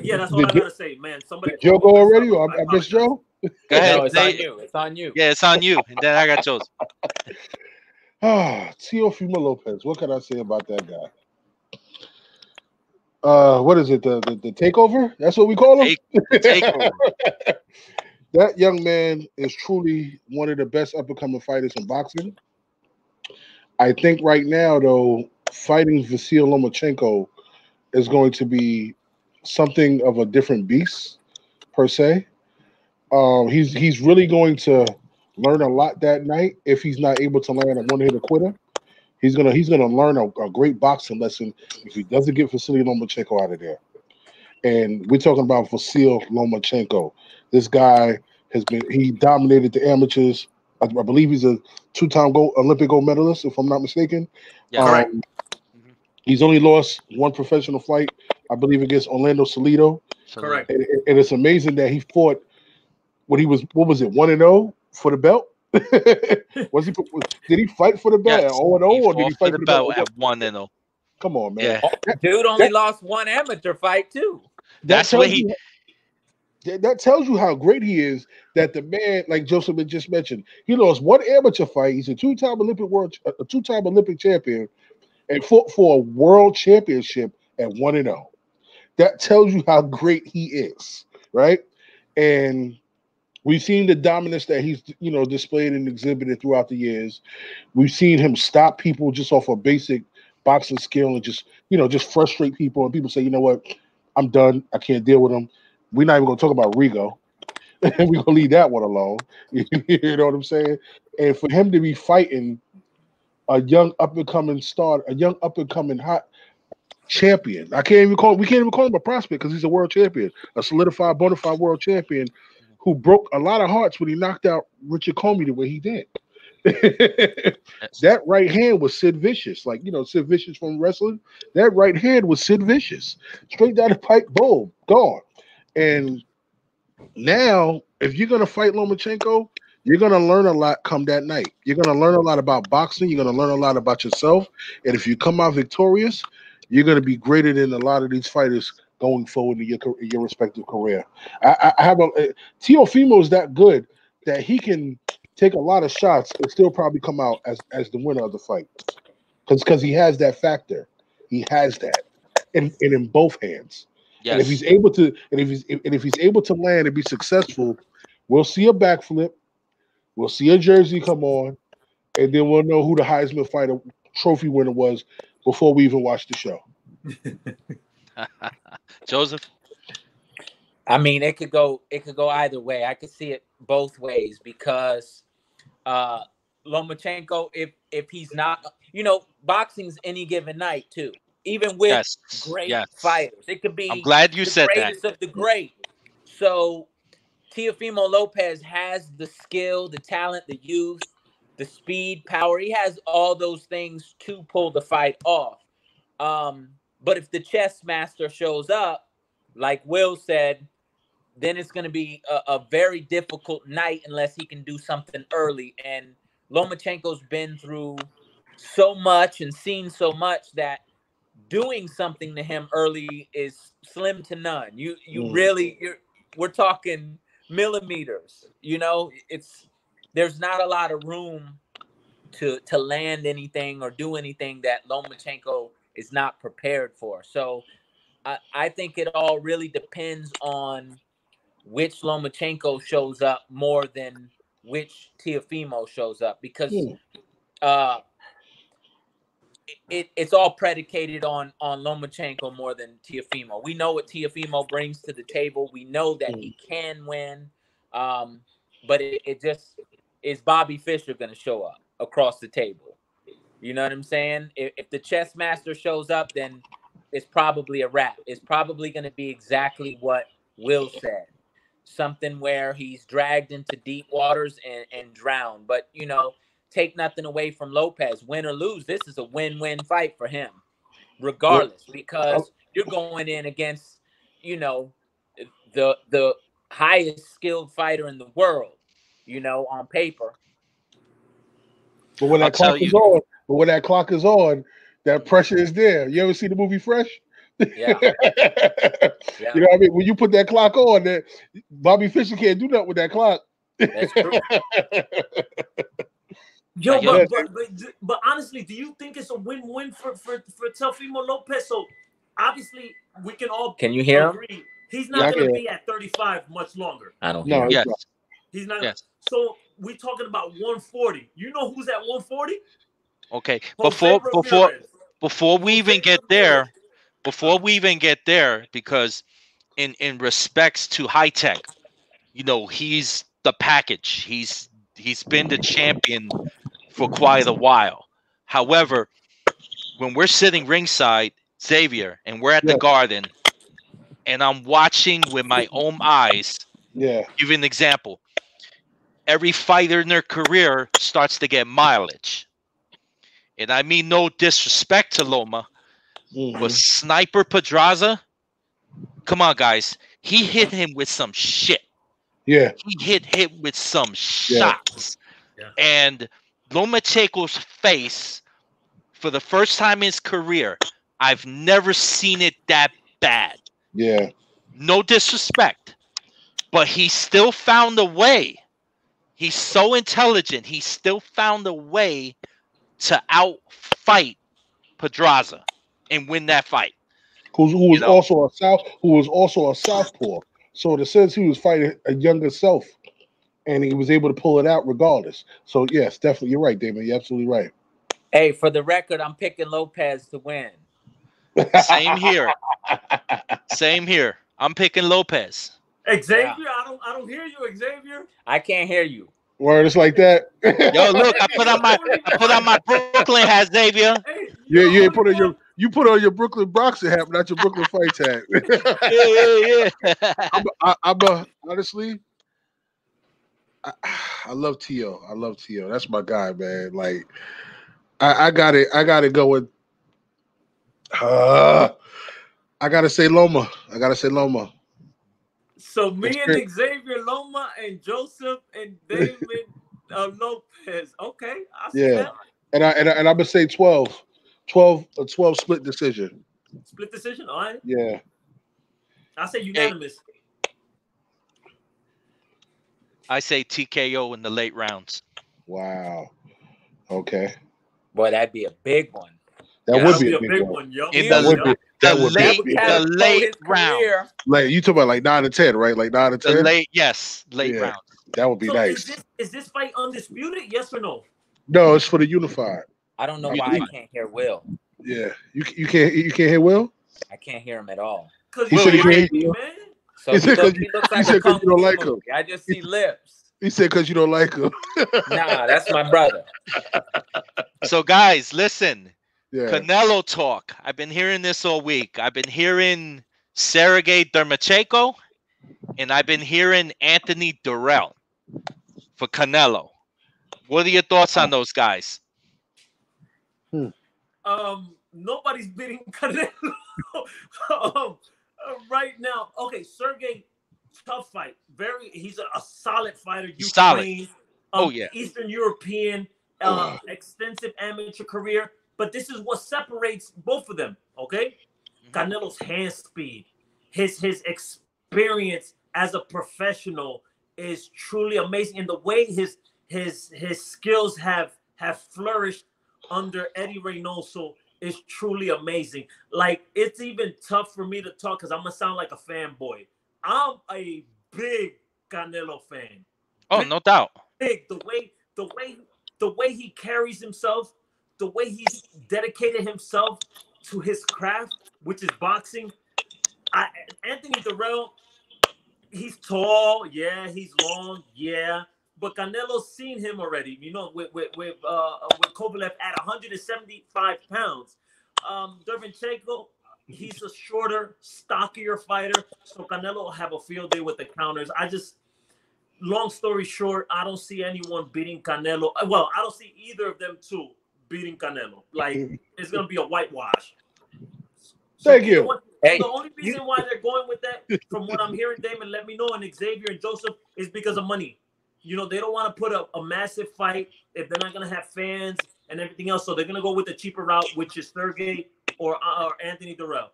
Yeah, that's all I gotta say, man. Somebody did Joe call go this already, up. or I I missed apologize. Joe? Go ahead. No, it's on you. It's on you. Yeah, it's on you. And then I got Joseph. Teofimo Lopez. What can I say about that guy? What is it? The takeover? That's what we call him. The takeover. That young man is truly one of the best up and coming fighters in boxing. I think right now, though, fighting Vasyl Lomachenko is going to be something of a different beast, per se. He's really going to learn a lot that night if he's not able to land a one hitter quitter. He's gonna learn a great boxing lesson if he doesn't get Vasily Lomachenko out of there. And we're talking about Vasyl Lomachenko. This guy he dominated the amateurs. I believe he's a two-time Olympic gold medalist, if I'm not mistaken. Yeah. Correct. He's only lost one professional fight, I believe, against Orlando Salido. Correct. And it's amazing that he fought when he was, what was it, 1-0 for the belt? Was he? Did he fight for the belt Yes. at 0-0, or did he fight for the belt at 1-0? Come on, man. Yeah. Dude only lost one amateur fight too. That's where he. That tells you how great he is. That the man, like Joseph had just mentioned, he lost one amateur fight. He's a two-time Olympic champion, and fought for a world championship at 1-0. That tells you how great he is, right? And we've seen the dominance that he's displayed and exhibited throughout the years. We've seen him stop people just off a basic boxing skill and just frustrate people. And people say, you know what, I'm done. I can't deal with him. We're not even going to talk about Rigo. We're going to leave that one alone. You know what I'm saying? And for him to be fighting a young up and coming star, a young up and coming hot champion. We can't even call him a prospect because he's a world champion, a solidified, bona fide world champion who broke a lot of hearts when he knocked out Richard Comey the way he did. That right hand was Sid Vicious, Sid Vicious from wrestling. That right hand was Sid Vicious, straight down the pipe, boom, gone. And now, if you're gonna fight Lomachenko, you're gonna learn a lot come that night. You're gonna learn a lot about boxing. You're gonna learn a lot about yourself. And if you come out victorious, you're gonna be greater than a lot of these fighters going forward in your respective career. I have Teofimo is that good that he can take a lot of shots and still probably come out as the winner of the fight, because he has that factor. He has that, and in both hands. Yes. And if he's able to, if he's able to land and be successful, we'll see a backflip, we'll see a jersey come on, and then we'll know who the Heisman fighter trophy winner was before we even watch the show. Joseph? I mean, it could go either way. I could see it both ways because Lomachenko, if he's not, boxing's any given night too. Even with great fighters, it could be. I'm glad you said that. The greatest of the great. So Teofimo Lopez has the skill, the talent, the youth, the speed, power. He has all those things to pull the fight off. But if the chess master shows up, like Will said, then it's going to be a very difficult night unless he can do something early. And Lomachenko's been through so much and seen so much that doing something to him early is slim to none. We're talking millimeters. There's not a lot of room to land anything or do anything that Lomachenko is not prepared for. So I think it all really depends on which Lomachenko shows up more than which Teofimo shows up, because it's all predicated on Lomachenko more than Teofimo. We know what Teofimo brings to the table. We know that he can win, but it just is Bobby Fischer going to show up across the table. You know what I'm saying? If the chess master shows up, then it's probably a wrap. It's probably going to be exactly what Will said. Something where he's dragged into deep waters and drowned. But, take nothing away from Lopez. Win or lose, this is a win-win fight for him, regardless, because you're going in against, the highest skilled fighter in the world, on paper. But when I'll that clock tell is you. on, that pressure is there. You ever see the movie Fresh? Yeah. You know what I mean? When you put that clock on, that Bobby Fischer can't do nothing with that clock. That's true. Yo, Yeah. but honestly, do you think it's a win-win for Teofimo Lopez? So obviously, we can all Can you hear him? agree he's not going to be at 35 much longer. I don't hear him. Yes. He's not. Yes. So we're talking about 140. You know who's at 140? Okay. Jose Ramirez. Before we even get there, because in respects to high tech, you know, he's the package. He's been the champion for quite a while. However, when we're sitting ringside, Xavier, and we're at the Garden, and I'm watching with my own eyes. Yeah. Give you an example. Every fighter in their career starts to get mileage. And I mean no disrespect to Loma, but Sniper Pedraza, come on, guys. He hit him with some shit. Yeah. He hit him with some shots. Yeah. And Lomachenko's face, for the first time in his career, I've never seen it that bad. Yeah. No disrespect, but he still found a way. He's so intelligent. He still found a way to outfight Pedraza and win that fight. Who was also a southpaw. So in a sense, he was fighting a younger self, and he was able to pull it out regardless. So yes, definitely, you're right, Damon. You're absolutely right. Hey, for the record, I'm picking Lopez to win. Same here. Same here. I'm picking Lopez. Xavier, I don't hear you, Xavier. I can't hear you. Word, it's like that. Yo, look, I put on my Brooklyn hat, Xavier. Hey, You put on your Brooklyn boxing hat, not your Brooklyn fight hat. Yeah. Honestly, I love Tio. I love Tio. That's my guy, man. Like, I got it going. I gotta say Loma. So me and Xavier, Loma and Joseph and David Lopez. Okay, I see that. And I'm gonna say 12 split decision. Split decision, all right. Yeah. I say unanimous. I say TKO in the late rounds. Wow. Okay. Boy, that'd be a big one. That would be a big one. Yo. In the late round. Like you talking about like 9 to 10, right? Like 9 to 10. Late round. That would be nice. Is this fight undisputed? Yes or no? No, it's for the unified. I don't know why I can't hear Will. Yeah, you can't hear Will. I can't hear him at all. He said he can't hear you, man. So he looks like a kung fu you don't like him. movie. I just see lips. He said because you don't like him. Nah, that's my brother. So guys, listen. Yeah. Canelo talk. I've been hearing this all week. I've been hearing Sergey Dermachenko, and I've been hearing Anthony Durrell for Canelo. What are your thoughts on those guys? Nobody's beating Canelo right now. Okay, Sergey, tough fight. He's a solid fighter. Ukraine, solid. Eastern European, extensive amateur career. But this is what separates both of them. Okay, Canelo's hand speed, his experience as a professional is truly amazing, and the way his skills have flourished under Eddie Reynoso is truly amazing. Like, it's even tough for me to talk because I'm gonna sound like a fanboy. I'm a big Canelo fan. Oh, no doubt. Big the way he carries himself, the way he's dedicated himself to his craft, which is boxing. Anthony Durrell, he's tall, yeah, he's long, yeah. But Canelo's seen him already, you know, with Kovalev at 175 pounds. Dermachenko, he's a shorter, stockier fighter, so Canelo will have a field day with the counters. Long story short, I don't see anyone beating Canelo. Well, I don't see either of them two beating Canelo. Like, it's going to be a whitewash. Thank you. The only reason why they're going with that, from what I'm hearing, Damon, let me know, and Xavier and Joseph, is because of money. you know, they don't want to put a massive fight if they're not going to have fans and everything else. So they're going to go with the cheaper route, which is Sergey or Anthony Dirrell.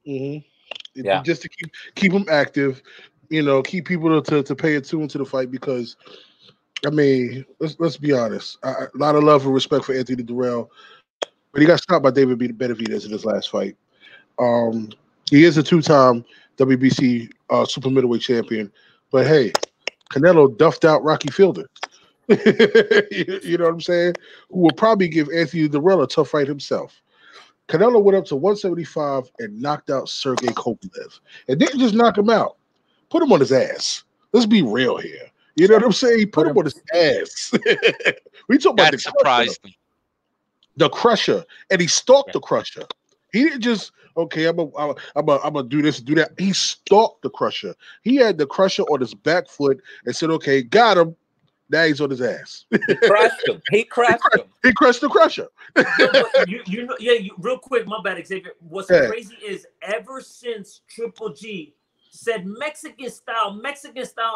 Yeah. Just to keep them active, you know, keep people to pay attention to the fight because, I mean, let's be honest. A lot of love and respect for Anthony Dirrell, but he got stopped by David Benavidez in his last fight. He is a 2-time WBC super middleweight champion, but hey, Canelo duffed out Rocky Fielder. You know what I'm saying? Who will probably give Anthony Dirrell a tough fight himself. Canelo went up to 175 and knocked out Sergey Kovalev. And didn't just knock him out, put him on his ass. Let's be real here. You know what I'm saying? He put him on his ass. We talk about the crusher, and he stalked the crusher. He didn't just I'm gonna do this, do that. He stalked the crusher. He had the crusher on his back foot and said, "Okay, got him." Now he's on his ass. He crushed him. He crushed the crusher. Real quick, my bad, Xavier. What's crazy is ever since Triple G said Mexican style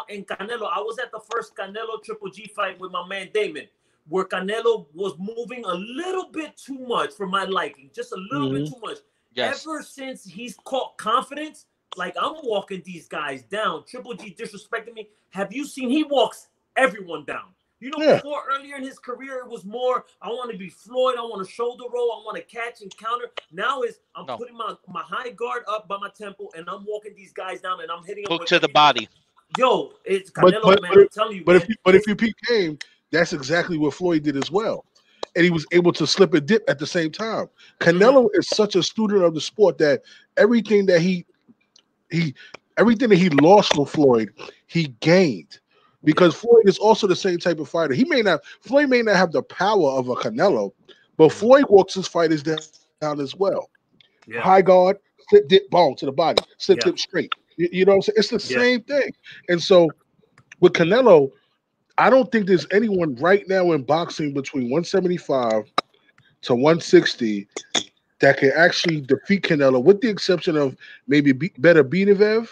and Canelo. I was at the first Canelo Triple G fight with my man Damon, where Canelo was moving a little bit too much for my liking, just a little bit too much. Yes. Ever since he's caught confidence, like I'm walking these guys down. Triple G disrespecting me. Have you seen he walks everyone down? You know, before earlier in his career, it was more, I want to be Floyd, I want to shoulder roll, I want to catch and counter. Now I'm putting my high guard up by my temple and I'm walking these guys down and I'm hitting them to the body. Yo, it's Canelo, man. I'm telling you. But if you peep game, that's exactly what Floyd did as well. And he was able to slip and dip at the same time. Canelo is such a student of the sport that everything that he lost from Floyd, he gained. Because Floyd is also the same type of fighter. Floyd may not have the power of a Canelo, but Floyd walks his fighters down as well. Yeah. High guard, slip dip, bone to the body, slip dip straight. You know what I'm saying? It's the same thing. And so with Canelo, I don't think there's anyone right now in boxing between 175 to 160 that can actually defeat Canelo, with the exception of maybe better Benavidez,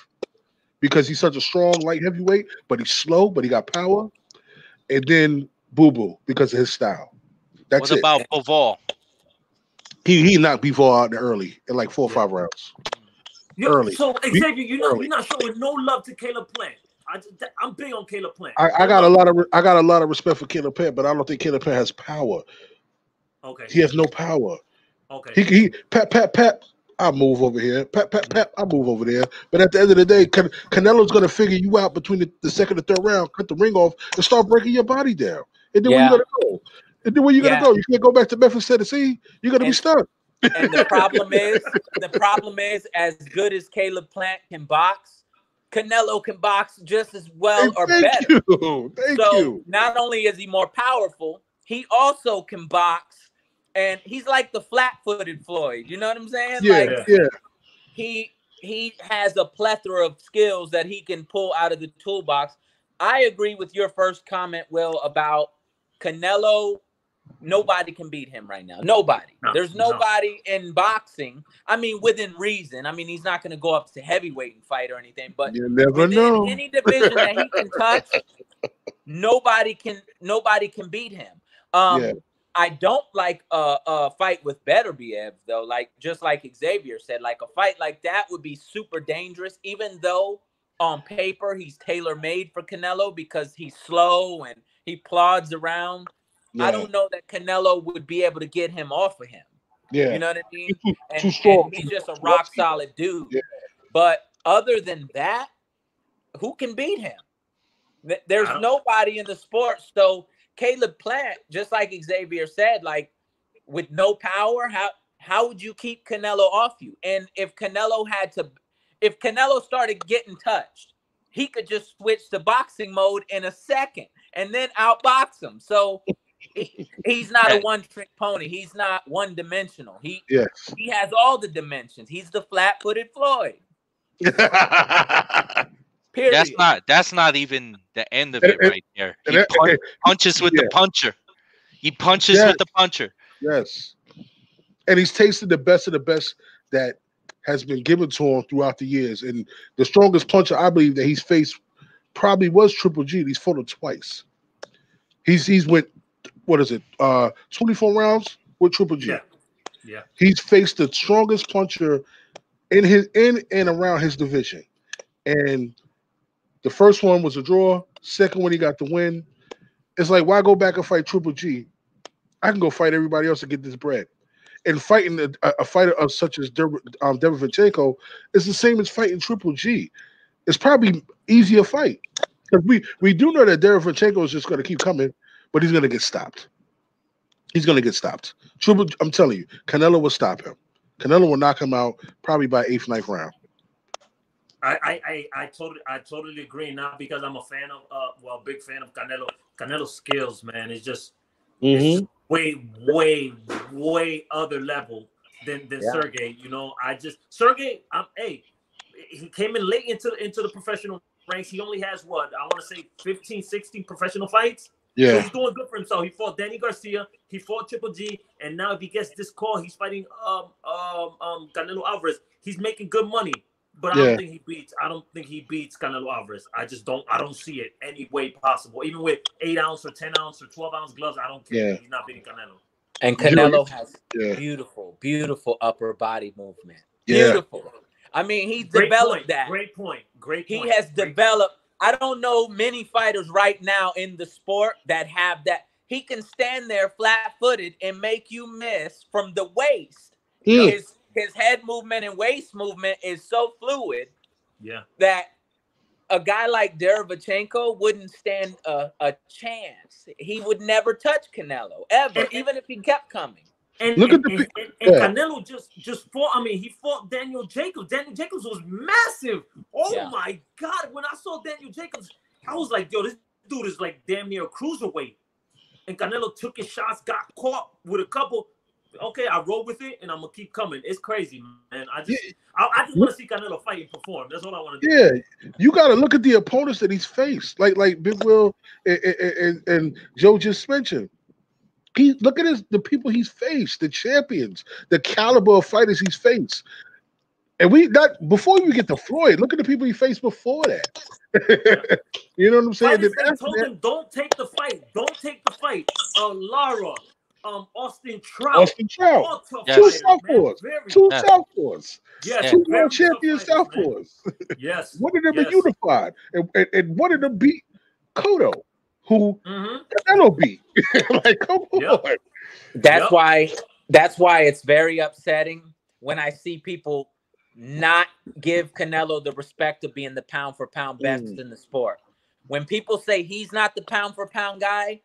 because he's such a strong light heavyweight, but he's slow, but he got power. And then Boo Boo because of his style. That's it. What about Bivol? He knocked Bivol out early in like 4 or 5 rounds. Early. So Xavier, you're not showing no love to Caleb Plant. I'm big on Caleb Plant. I got a lot of respect for Caleb Plant, but I don't think Caleb Plant has power. Okay. He has no power. Okay. He Pep. I'll move over here. Pep. I'll move over there. But at the end of the day, Canelo's going to figure you out between the second and third round, cut the ring off, and start breaking your body down. And then where you going to go? You can't go back to Memphis, Tennessee. You're going to be stuck. And the problem is, as good as Caleb Plant can box, Canelo can box just as well or better. Thank you. Not only is he more powerful, he also can box. And he's like the flat-footed Floyd. You know what I'm saying? He has a plethora of skills that he can pull out of the toolbox. I agree with your first comment, Will, about Canelo. Nobody can beat him right now. Nobody. There's nobody in boxing. I mean, within reason. I mean, he's not going to go up to heavyweight and fight or anything. But you never know. Any division that he can touch, nobody can beat him. I don't like a fight with Beterbiev though. Like just like Xavier said, like a fight like that would be super dangerous. Even though on paper he's tailor made for Canelo because he's slow and he plods around. Yeah. I don't know that Canelo would be able to get him off of him. Yeah, you know what I mean. Too strong. And he's just a rock solid dude. Yeah. But other than that, who can beat him? There's nobody in the sport. So Caleb Plant, just like Xavier said, like with no power, how would you keep Canelo off you? And if Canelo started getting touched, he could just switch to boxing mode in a second and then outbox him. So he's not a one-trick pony. He's not one-dimensional. He has all the dimensions. He's the flat-footed Floyd. Period. That's not even the end of it right there. He punches with the puncher. He punches with the puncher. Yes. And he's tasted the best of the best that has been given to him throughout the years. And the strongest puncher I believe that he's faced probably was Triple G. He's fought him twice. He's went, what is it? 24 rounds with Triple G. Yeah. He's faced the strongest puncher in and around his division. And the first one was a draw. Second one, he got the win. It's like, why go back and fight Triple G? I can go fight everybody else to get this bread. And fighting a fighter of such as Derevchenko is the same as fighting Triple G. It's probably easier fight. Because we do know that Derevchenko is just going to keep coming, but he's going to get stopped. He's going to get stopped. I'm telling you, Canelo will stop him. Canelo will knock him out probably by 8th, 9th round. I totally agree. Not because I'm a fan of big fan of Canelo. Canelo's skills, man, it's just way other level than Sergey. You know, Sergey. He came in late into the professional ranks. He only has what I want to say 15, 16 professional fights. Yeah, so he's doing good for himself. He fought Danny Garcia. He fought Triple G, and now if he gets this call, he's fighting Canelo Alvarez. He's making good money. But I don't think he beats Canelo Alvarez. I don't see it any way possible. Even with 8-ounce or 10-ounce or 12-ounce gloves, I don't care. He's not beating Canelo. And Canelo has beautiful upper body movement. Beautiful. Yeah. I mean, he's developed that. Great point. He has developed. I don't know many fighters right now in the sport that have that. He can stand there flat-footed and make you miss from the waist. His head movement and waist movement is so fluid that a guy like Derevchenko wouldn't stand a chance. He would never touch Canelo, ever, even if he kept coming. And Canelo just fought. I mean, he fought Daniel Jacobs. Daniel Jacobs was massive. Oh my God! When I saw Daniel Jacobs, I was like, "Yo, this dude is like damn near a cruiserweight." And Canelo took his shots, got caught with a couple. Okay, I roll with it, and I'm gonna keep coming. It's crazy, man. I just want to see Canelo fight and perform. That's all I want to do. Yeah, you got to look at the opponents that he's faced, like Big Will and Joe just mentioned. Look at the people he's faced, the champions, the caliber of fighters he's faced. And before you get to Floyd, look at the people he faced before that. You know what I'm saying? Fighters told him, don't take the fight. Don't take the fight. Lara. Austin Trout. Two Southpaws. Two Southpaws. Yes. 2 world champion Southpaws. Yes. One of them are unified. And one of them beat Cotto, who Canelo beat. Like, come on. That's why it's very upsetting when I see people not give Canelo the respect of being the pound for pound best in the sport. When people say he's not the pound for pound guy,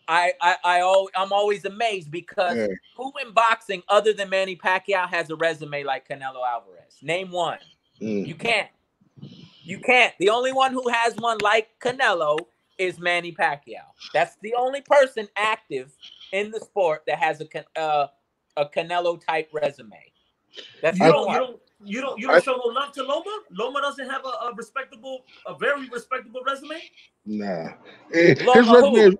I'm always amazed because who in boxing other than Manny Pacquiao has a resume like Canelo Alvarez? Name one. You can't. The only one who has one like Canelo is Manny Pacquiao. That's the only person active in the sport that has a Canelo type resume. That's you don't show no love to Loma? Loma doesn't have a very respectable resume? Nah. His resume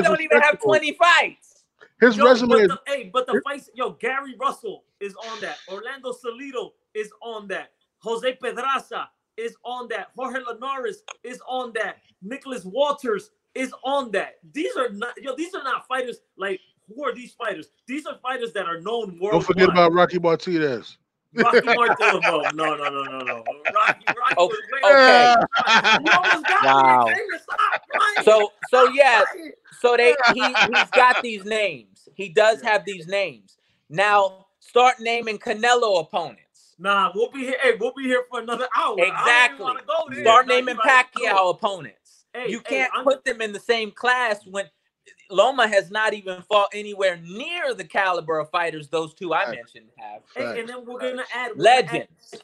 don't even have 20 fights. His resume but the fights, Gary Russell is on that. Orlando Salido is on that. Jose Pedraza is on that. Jorge Linares is on that. Nicholas Walters is on that. These are not fighters like, who are these fighters? These are fighters that are known worldwide. Don't forget about Rocky Martinez. Rocky Martinez, no. Rocky was okay. Wow. So he's got these names. He does have these names. Now start naming Canelo opponents. Nah, we'll be here. Hey, we'll be here for another hour. Exactly. Start naming Pacquiao opponents. You can't put them in the same class when Loma has not even fought anywhere near the caliber of fighters those two I mentioned have. And then we're gonna add legends.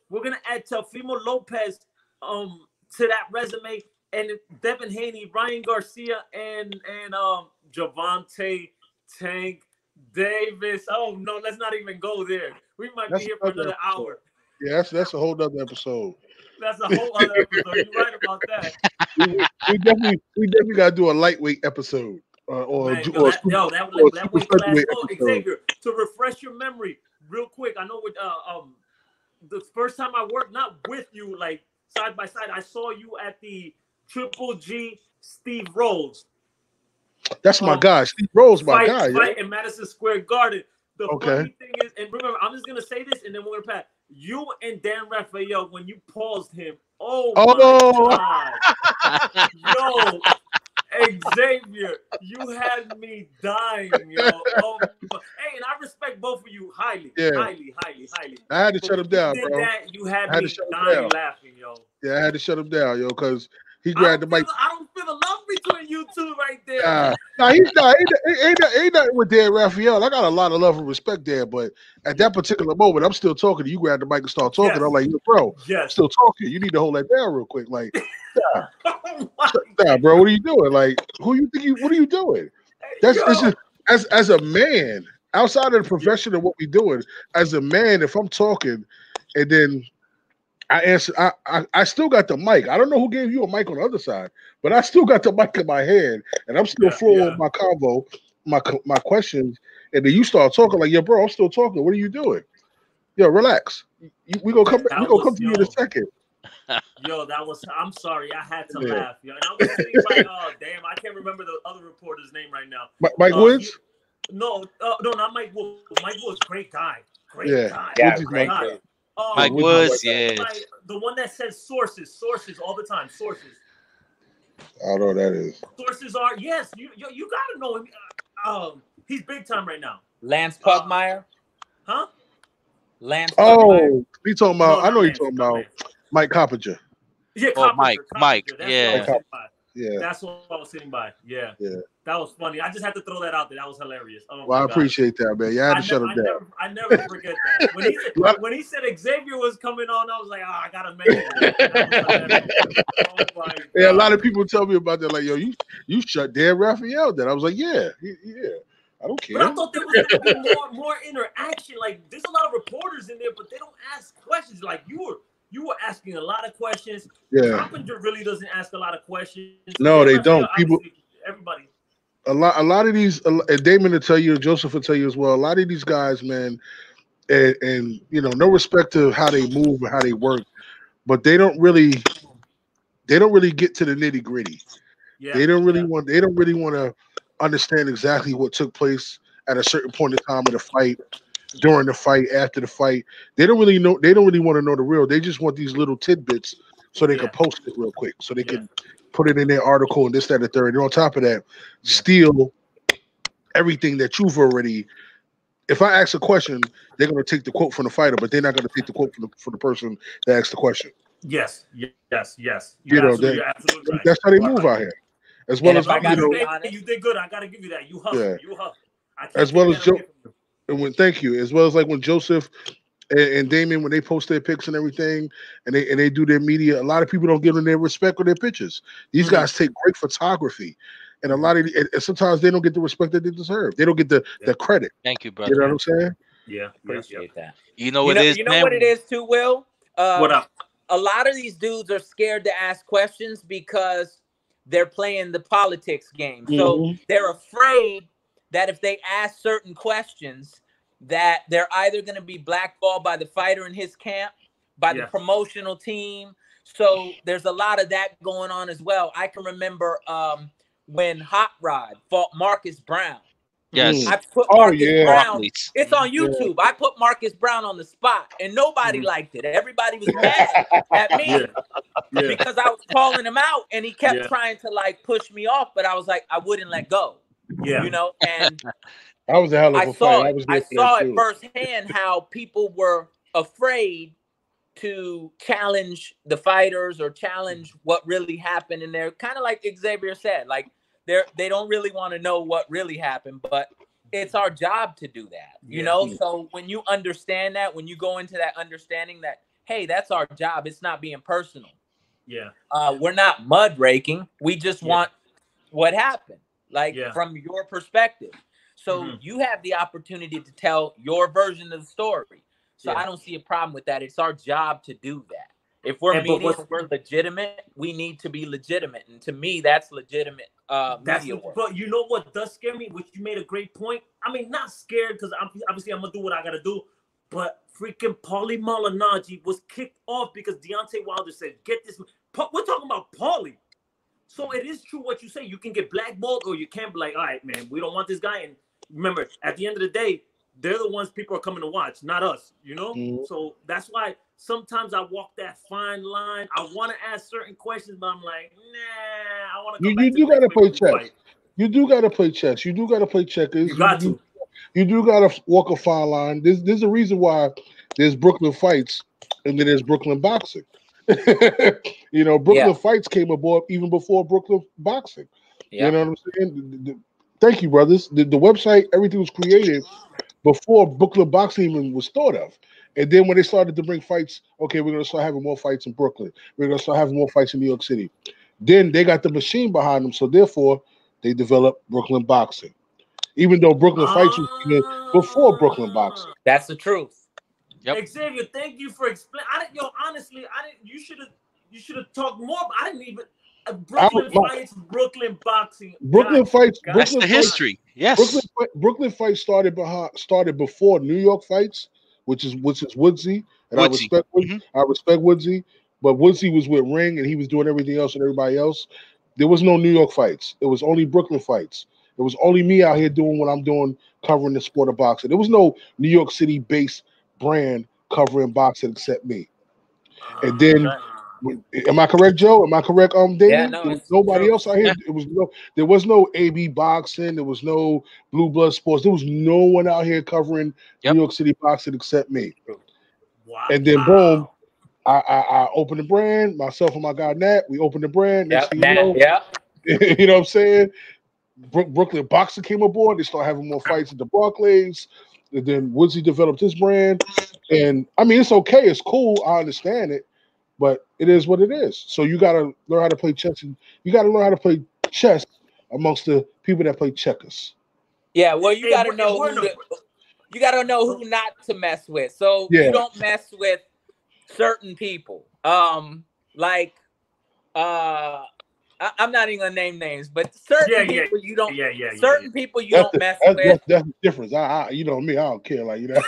We're gonna add Teofimo Lopez to that resume, and Devin Haney, Ryan Garcia, and Javante Tank Davis. Oh no, let's not even go there. We might be here for another hour. Yeah, that's a whole other episode. That's a whole other episode. You're right about that. we definitely gotta do a lightweight episode. That weight class. Xavier, to refresh your memory real quick. I know with the first time I worked, not with you, like side by side. I saw you at the Triple G Steve Rhodes. That's my guy. Steve Rhodes, my guy. Fight in Madison Square Garden. The Okay. funny thing is, and remember, I'm just gonna say this, and then we're gonna pass. You and Dan Raphael, when you paused him, my God, yo, Xavier, you had me dying, yo. Hey, and I respect both of you highly, highly. I had to shut him down, bro. You had me dying laughing, yo. Yeah, I had to shut him down, yo, because he grabbed the mic. I don't feel the love between you two right there. Ain't nothing with Dan Raphael. I got a lot of love and respect there, but at that particular moment, I'm still talking to you. Grab the mic and start talking. Yes. I'm like, yo, bro, yes. I'm still talking. You need to hold that down real quick. Like, bro, what are you doing? Like, what are you doing? It's just, as a man, outside of the profession of what we're doing, as a man, if I'm talking and then I answer, I still got the mic. I don't know who gave you a mic on the other side, but I still got the mic in my hand, and I'm still flowing my convo, my questions, and then you start talking like, yo, bro, I'm still talking. What are you doing? Yo, relax. We gonna come. We gonna come to you in a second. Yo, I'm sorry, I had to laugh. Yo, and I was sitting like, oh damn, I can't remember the other reporter's name right now. Mike Woods? No, not Mike Woods. Mike Woods, great guy. Great guy. Mike Woods, like, the one that says sources all the time. Sources. I don't know what that is. Sources are you gotta know him. He's big time right now. Lance Pugmire. Huh? Lance. Pugmire. We talking about. I know you're talking about Mike Coppinger. Yeah, Mike. Yeah. That's what I was sitting by. Yeah. That was funny. I just had to throw that out there. That was hilarious. I appreciate that, man. You had to shut him down. I never forget that. When he said Xavier was coming on, I was like, I gotta mention that. A lot of people tell me about that. Like, yo, you shut Dan Raphael down. I was like, yeah. I don't care. But I thought there was gonna be more interaction. Like, there's a lot of reporters in there, but they don't ask questions. Like you were asking a lot of questions. Yeah. Carpenter really doesn't ask a lot of questions. No, they don't. Everybody. A lot of these, and Damon will tell you, Joseph will tell you as well. A lot of these guys, man, and no respect to how they move and how they work, but they don't really get to the nitty gritty. Yeah. They don't really want to understand exactly what took place at a certain point in time of the fight, during the fight, after the fight. They don't really want to know the real. They just want these little tidbits so they can post it real quick, so they can put it in their article and this, that, and the third. And on top of that, steal everything that you've already. If I ask a question, they're going to take the quote from the fighter, but they're not going to take the quote from the person that asked the question. Yes. You're absolutely right. That's how they move out here. As well as you did good. I got to give you that. You hustle. Yeah. You hustle. As well as thank you. As well as like when Joseph and Damien, when they post their pics and everything, and they do their media, a lot of people don't give them their respect with their pictures. These guys take great photography, and and sometimes they don't get the respect that they deserve. They don't get the credit. Thank you, brother. You know what I'm saying? Yeah, appreciate that. You know what it is. You know what it is too, Will. What up? A lot of these dudes are scared to ask questions because they're playing the politics game. So they're afraid that if they ask certain questions, that they're either going to be blackballed by the fighter in his camp, by the promotional team. So there's a lot of that going on as well. I can remember when Hot Rod fought Marcus Brown. Yes. I put Marcus Brown. It's on YouTube. I put Marcus Brown on the spot, and nobody liked it. Everybody was mad at me because I was calling him out, and he kept trying to like push me off, but I was like, I wouldn't let go. Yeah, and that was a hell of a fight. I saw it firsthand how people were afraid to challenge the fighters or challenge what really happened, and they're kind of like Xavier said, like they don't really want to know what really happened, but it's our job to do that, you know. So when you understand that, when you go into that understanding that, hey, that's our job, it's not being personal. We're not mud raking. We just want what happened, like from your perspective. So you have the opportunity to tell your version of the story. So I don't see a problem with that. It's our job to do that. If we're we're legitimate, we need to be legitimate. And to me, that's legitimate media work. But you know what does scare me? Which you made a great point. I mean, not scared because obviously I'm going to do what I got to do. but freaking Paulie Malignaggi was kicked off because Deontay Wilder said, "Get this." We're talking about Paulie. So it is true what you say. You can get blackballed, or you can be like, "All right, man, we don't want this guy." And remember, at the end of the day, they're the ones people are coming to watch, not us. You know. Mm-hmm. So that's why sometimes I walk that fine line. I want to ask certain questions, but I'm like, nah. I want to come back. You do gotta play chess. You do gotta play chess. You do gotta play checkers. You got to. You do gotta walk a fine line. There's a reason why there's Brooklyn Fights and then there's Brooklyn Boxing. You know, Brooklyn Fights came aboard even before Brooklyn Boxing. Yeah. You know what I'm saying? Thank you, brothers. The website, everything was created before Brooklyn Boxing even was thought of. And then when they started to bring fights, okay, we're going to start having more fights in Brooklyn. We're going to start having more fights in New York City. Then they got the machine behind them, so therefore they developed Brooklyn Boxing. Even though Brooklyn Fights was before Brooklyn Boxing. That's the truth. Yep. Xavier, thank you for explaining. Honestly, I didn't. You should have talked more. But I didn't even. Brooklyn Fights, Brooklyn Boxing. Brooklyn Fights. That's the history. Yes. Brooklyn Fights started before New York Fights, which is Woodsy, and Woodsy. I respect Woodsy, but Woodsy was with Ring, and he was doing everything else and everybody else. There was no New York Fights. It was only Brooklyn Fights. It was only me out here doing what I'm doing, covering the sport of boxing. There was no New York City-based brand covering boxing except me. And then, am I correct, Joe? Am I correct, David? Yeah, no, there was nobody else out here. There was no AB Boxing. There was no Blue Blood Sports. There was no one out here covering New York City boxing except me. Wow. And then, boom, I opened the brand. Myself and my guy Nat, we opened the brand. Next thing you know, you know what I'm saying? Brooklyn Boxing came aboard. They started having more fights at the Barclays. And then Woodsy developed his brand. And I mean, it's okay. It's cool. I understand it. But it is what it is. So you got to learn how to play chess. And you got to learn how to play chess amongst the people that play checkers. Yeah, well, you got to know who not to mess with. So you don't mess with certain people. Like I'm not even gonna name names, but certain people you don't. Certain people you don't mess with. That's the difference. You know me. I don't care. Like, you know.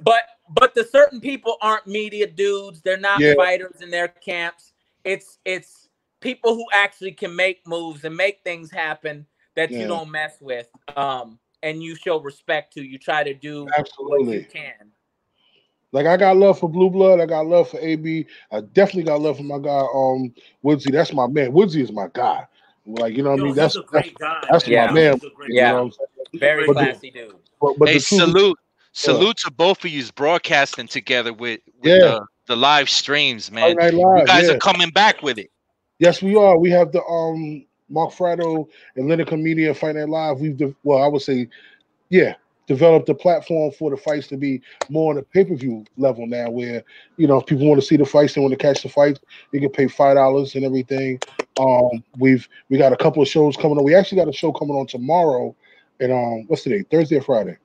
But the certain people aren't media dudes. They're not fighters in their camps. It's people who actually can make moves and make things happen that you don't mess with. And you show respect to. You try to do what you can. Like, I got love for Blue Blood. I got love for AB. I definitely got love for my guy Woodsy. That's my man. Woodsy is my guy. Like, you know what I mean? That's a great guy. That's my man. You know what I'm saying? Very classy dude. Hey, salute to both of you broadcasting together with the live streams, man. Live, you guys are coming back with it. Yes, we are. We have the Mark Frado and Lineker Media Fight Night Live. I would say, developed a platform for the fights to be more on a pay-per-view level now, where, you know, if people want to see the fights, they want to catch the fights, you can pay $5 and everything. We got a couple of shows coming on. We actually got a show coming on tomorrow, and what's today? Thursday or Friday?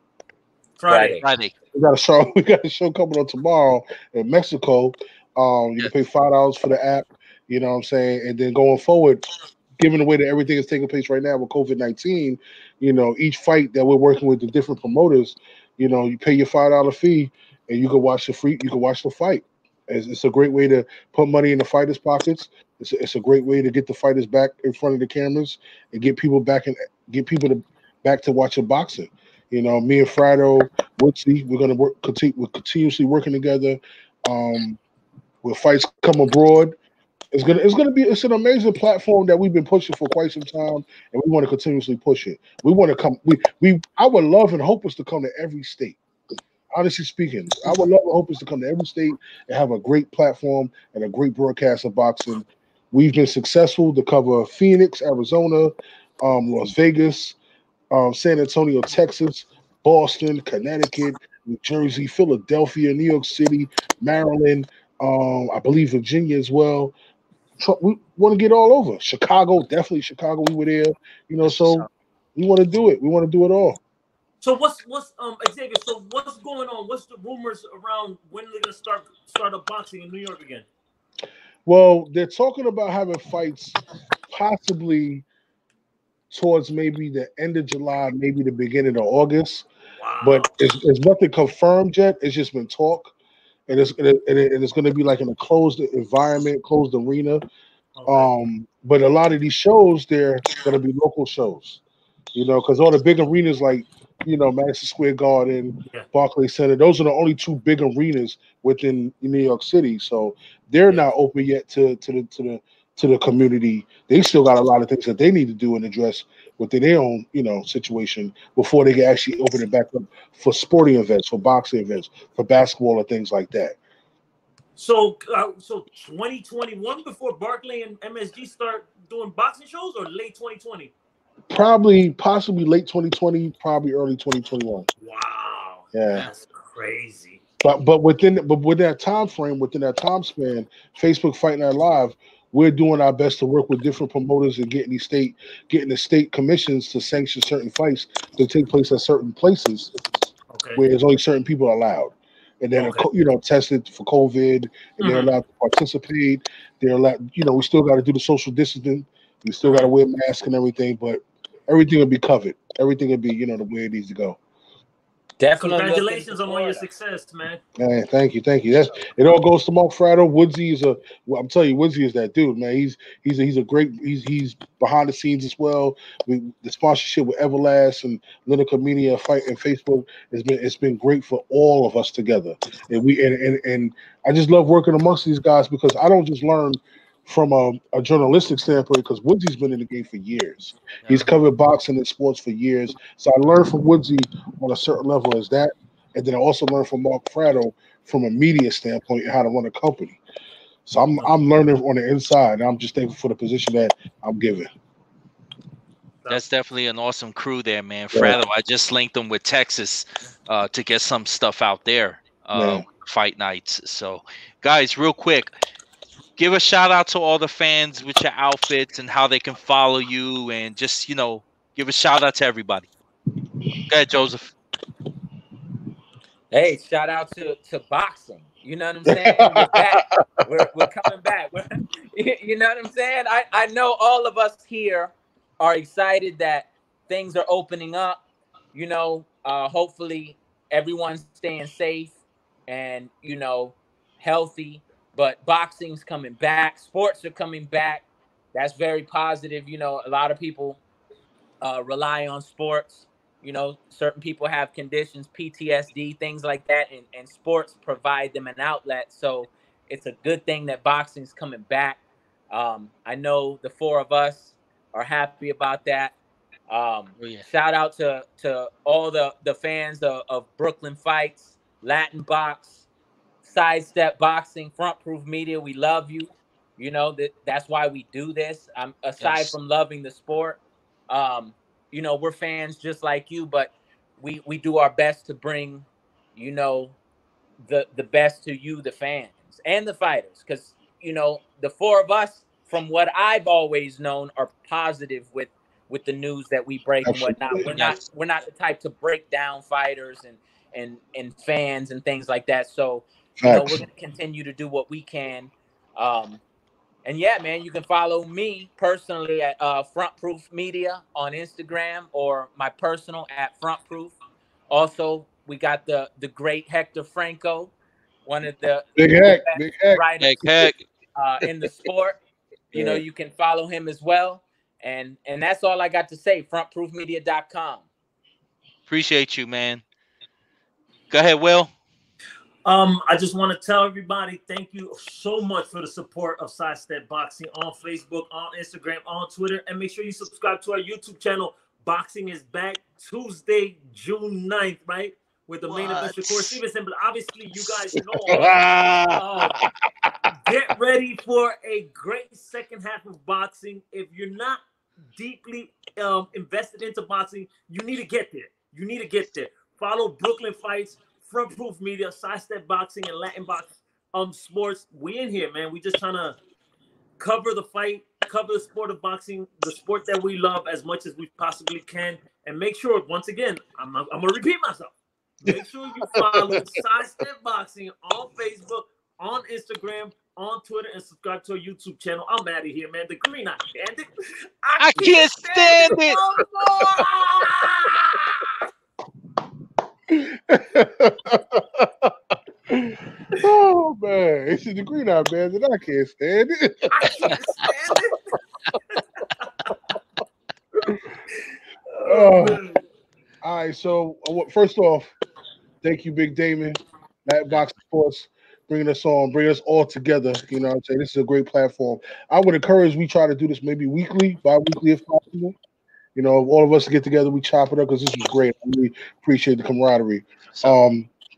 Friday. We got a show coming on tomorrow in Mexico. You can pay $5 for the app. You know what I'm saying? And then going forward, given the way that everything is taking place right now with COVID-19, you know, each fight that we're working with the different promoters, you know, you pay your $5 fee and you can watch the fight. It's a great way to put money in the fighters' pockets. It's a great way to get the fighters back in front of the cameras and get people back to watching boxing. You know, me and Frado, Woodsy, we're gonna we're continuously working together. When fights come abroad, it's an amazing platform that we've been pushing for quite some time, and we want to continuously push it. We want to come. I would love and hope us to come to every state. Honestly speaking, I would love and hope us to come to every state and have a great platform and a great broadcast of boxing. We've been successful to cover Phoenix, Arizona, Las Vegas, San Antonio, Texas, Boston, Connecticut, New Jersey, Philadelphia, New York City, Maryland, I believe Virginia as well. We want to get all over. Chicago, definitely Chicago. We were there, you know. So we want to do it. We want to do it all. So what's Xavier? So what's going on? What's the rumors around when they're gonna start up boxing in New York again? Well, they're talking about having fights possibly towards maybe the end of July, maybe the beginning of August. Wow. But it's nothing confirmed yet. It's just been talk, and it's going to be like in a closed environment, closed arena. Okay. But a lot of these shows, they're going to be local shows, because all the big arenas like Madison Square Garden, Yeah. Barclays Center, those are the only two big arenas within New York City. So they're not open yet to the community. They still got a lot of things that they need to do and address within their own situation before they can actually open it back up for sporting events, for boxing events, for basketball or things like that. So 2021 before Barclay and MSG start doing boxing shows, or late 2020? Possibly late 2020, probably early 2021. Wow. Yeah. That's crazy. But within that time frame, within that time span, Facebook Fight Night Live, we're doing our best to work with different promoters and getting the state commissions to sanction certain fights to take place at certain places where there's only certain people allowed. And then tested for COVID, and they're allowed to participate. They're allowed, we still got to do the social distancing. We still got to wear masks and everything, but everything will be covered. Everything will be, the way it needs to go. Definitely. Congratulations on all your success, man. Hey, thank you. It all goes to Mark Fratto. Woodsy I'm telling you, Woodsy is that dude, man. He's a great. He's behind the scenes as well. The sponsorship with Everlast and Lineker Media Fight and Facebook it's been great for all of us together. And I just love working amongst these guys because I don't just learn from a journalistic standpoint, because Woodsy's been in the game for years. He's covered boxing and sports for years. So I learned from Woodsy on a certain level as that. And then I also learned from Mark Fratto from a media standpoint and how to run a company. So I'm learning on the inside, and I'm just thankful for the position that I'm given. That's definitely an awesome crew there, man. Fratto, I just linked them with Texas to get some stuff out there fight nights. So, guys, real quick, give a shout out to all the fans with your outfits and how they can follow you, and just give a shout out to everybody. Go ahead, Joseph. Hey, shout out to boxing. You know what I'm saying? We're back. We're coming back. You know what I'm saying? I know all of us here are excited that things are opening up. Hopefully everyone's staying safe and healthy. But boxing's coming back. Sports are coming back. That's very positive. A lot of people rely on sports. Certain people have conditions, PTSD, things like that, and sports provide them an outlet. So it's a good thing that boxing's coming back. I know the four of us are happy about that. Shout out to all the fans of Brooklyn Fights, Latin Box, Sidestep Boxing, Front Proof Media. We love you. That's why we do this. Aside from loving the sport, we're fans just like you, but we do our best to bring, the best to you, the fans and the fighters, because the four of us, from what I've always known, are positive with the news that we break and whatnot. We're not the type to break down fighters and fans and things like that. So we're going to continue to do what we can. And yeah, man, you can follow me personally at Front Proof Media on Instagram, or my personal at Front Proof. Also, we got the great Hector Franco, one of the big heck writers in the sport. You can follow him as well. And that's all I got to say. Frontproofmedia.com. Appreciate you, man. Go ahead, Will. I just want to tell everybody, thank you so much for the support of Sidestep Boxing on Facebook, on Instagram, on Twitter, and make sure you subscribe to our YouTube channel. Boxing is back Tuesday, June 9th, right? With the main event, Shakur Stevenson. But obviously, you guys know, get ready for a great second half of boxing. If you're not deeply invested into boxing, you need to get there. Follow Brooklyn Fights, Front Proof Media, Sidestep Boxing, and Latin Box Sports. We in here, man. We just trying to cover the fight, cover the sport of boxing, the sport that we love as much as we possibly can. And make sure, once again, I'm going to repeat myself. Make sure you follow Sidestep Boxing on Facebook, on Instagram, on Twitter and subscribe to our YouTube channel. I'm out of here, man. The Green Eye Bandit. I can't stand it. Oh man, it's the Green Eye Bandit. I can't stand it. I can't stand it. Oh. All right, so first off, thank you, Big Damon, Matchbox Sports, bringing us all together. You know what I'm saying? This is a great platform. I would encourage we try to do this maybe weekly, bi-weekly if possible. You know, all of us get together, we chop it up because this was great. I really appreciate the camaraderie.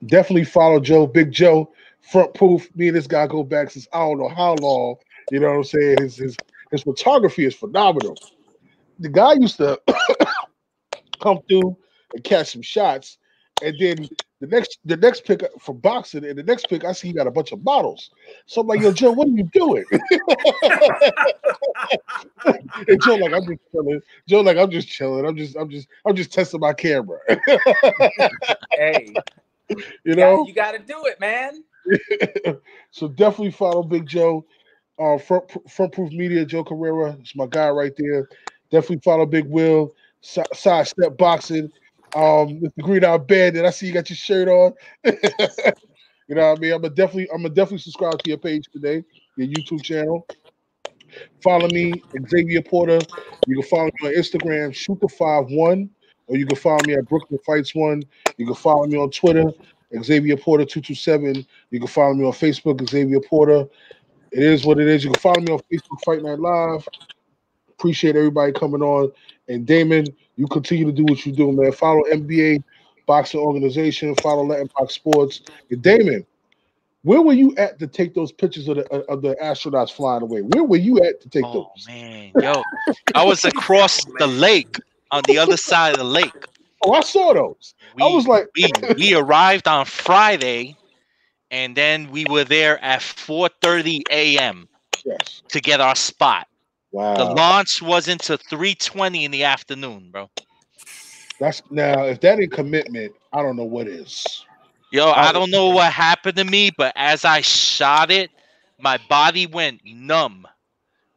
Definitely follow Joe, Big Joe, Front Proof. Me and this guy go back since I don't know how long. You know what I'm saying? His photography is phenomenal. The guy used to come through and catch some shots, and then the next pick for boxing, and the next pick I see he got a bunch of bottles. So I'm like, yo, Joe, what are you doing? And Joe like, I'm just chilling. Joe like, I'm just chilling. I'm just testing my camera. Hey, you know, you got to do it, man. So definitely follow Big Joe, Front Proof Media, Joe Correra. It's my guy right there. Definitely follow Big Will, Sidestep Boxing. Mr. Green Eye Bandit, I see you got your shirt on. You know what I mean? I'm gonna definitely subscribe to your page today, your YouTube channel. Follow me, Xavier Porter. You can follow me on Instagram, Shooter51, or you can follow me at Brooklyn Fights 1. You can follow me on Twitter, Xavier Porter 227. You can follow me on Facebook, Xavier Porter. It is what it is. You can follow me on Facebook, Fight Night Live. Appreciate everybody coming on. And Damon, you continue to do what you do, man. Follow NBA Boxing Organization. Follow Latin Box Sports. And Damon, where were you at to take those pictures of the astronauts flying away? Where were you at to take those? Oh man, yo, I was across the lake on the other side of the lake. Oh, I saw those. I was like, we arrived on Friday, and then we were there at 4:30 a.m. Yes. to get our spot. Wow. The launch wasn't till 3:20 in the afternoon, bro. That's now if that ain't commitment, I don't know what is. Yo, I don't know what happened to me, but as I shot it, my body went numb.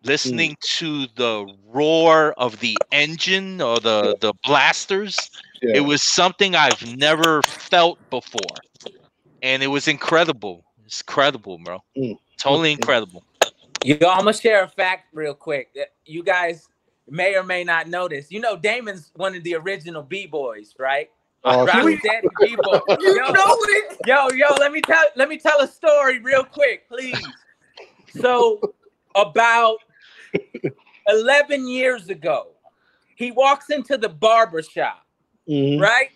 Listening to the roar of the engine or the blasters. Yeah. It was something I've never felt before. And it was incredible. It's incredible, bro. Totally incredible. Yo, I'm going to share a fact real quick. You guys may or may not know this. You know, Damon's one of the original B-boys, right? Daddy B-boy. Yo, let me tell a story real quick, please. So about 11 years ago, he walks into the barber shop, right?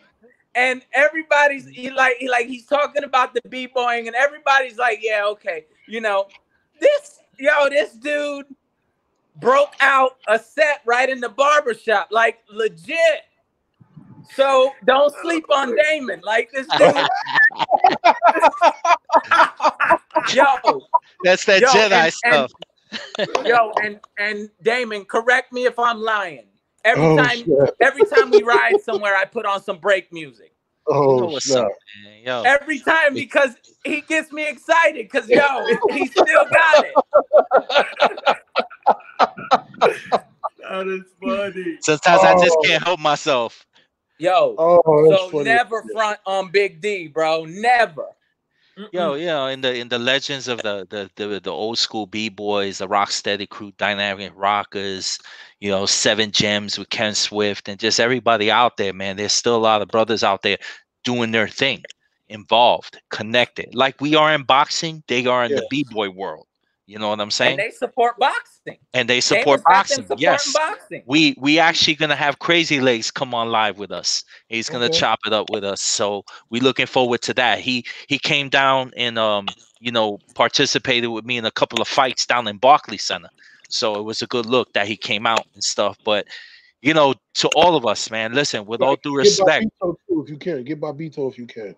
And everybody's he's talking about the b-boying, and everybody's like, yeah, okay, you know, this dude broke out a set right in the barber shop, like legit. So don't sleep on Damon, like this dude. Yo, that's that Jedi stuff. And Damon, correct me if I'm lying. Every time we ride somewhere, I put on some break music. Oh, snap. Yo. Every time, because he gets me excited, because he still got it. That is funny. Sometimes I just can't help myself. Yo, so funny. Never front on Big D, bro. Never. Yo, in the legends of the old school B-boys, the Rocksteady crew, Dynamic Rockers, 7 Gems with Ken Swift, and just everybody out there, man. There's still a lot of brothers out there doing their thing, involved, connected. Like we are in boxing, they are in the B-boy world. You know what I'm saying? And they support boxing. Yes. Boxing. We actually gonna have Crazy Legs come on live with us. He's gonna chop it up with us. So we looking forward to that. He came down and participated with me in a couple of fights down in Barclays Center. So it was a good look that he came out and stuff. But to all of us, man, listen, with all due respect. Get Bobito if you can. Get Bobito if you can.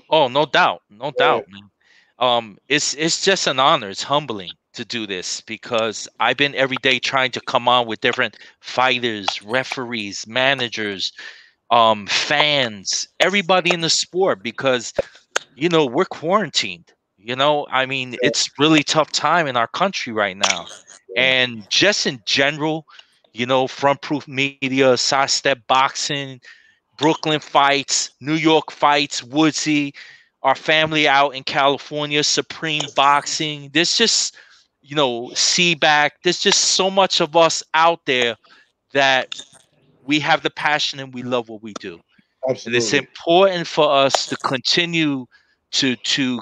Oh, no doubt, man. It's just an honor. It's humbling to do this because I've been every day trying to come on with different fighters, referees, managers, fans, everybody in the sport because we're quarantined. You know, I mean, it's really tough time in our country right now. And just in general, you know, Front Proof Media, Sidestep Boxing, Brooklyn Fights, New York Fights, Woodsy, our family out in California, Supreme Boxing. There's just, you know, Seaback. There's just so much of us out there that we have the passion and we love what we do. And it's Absolutely. important for us to continue to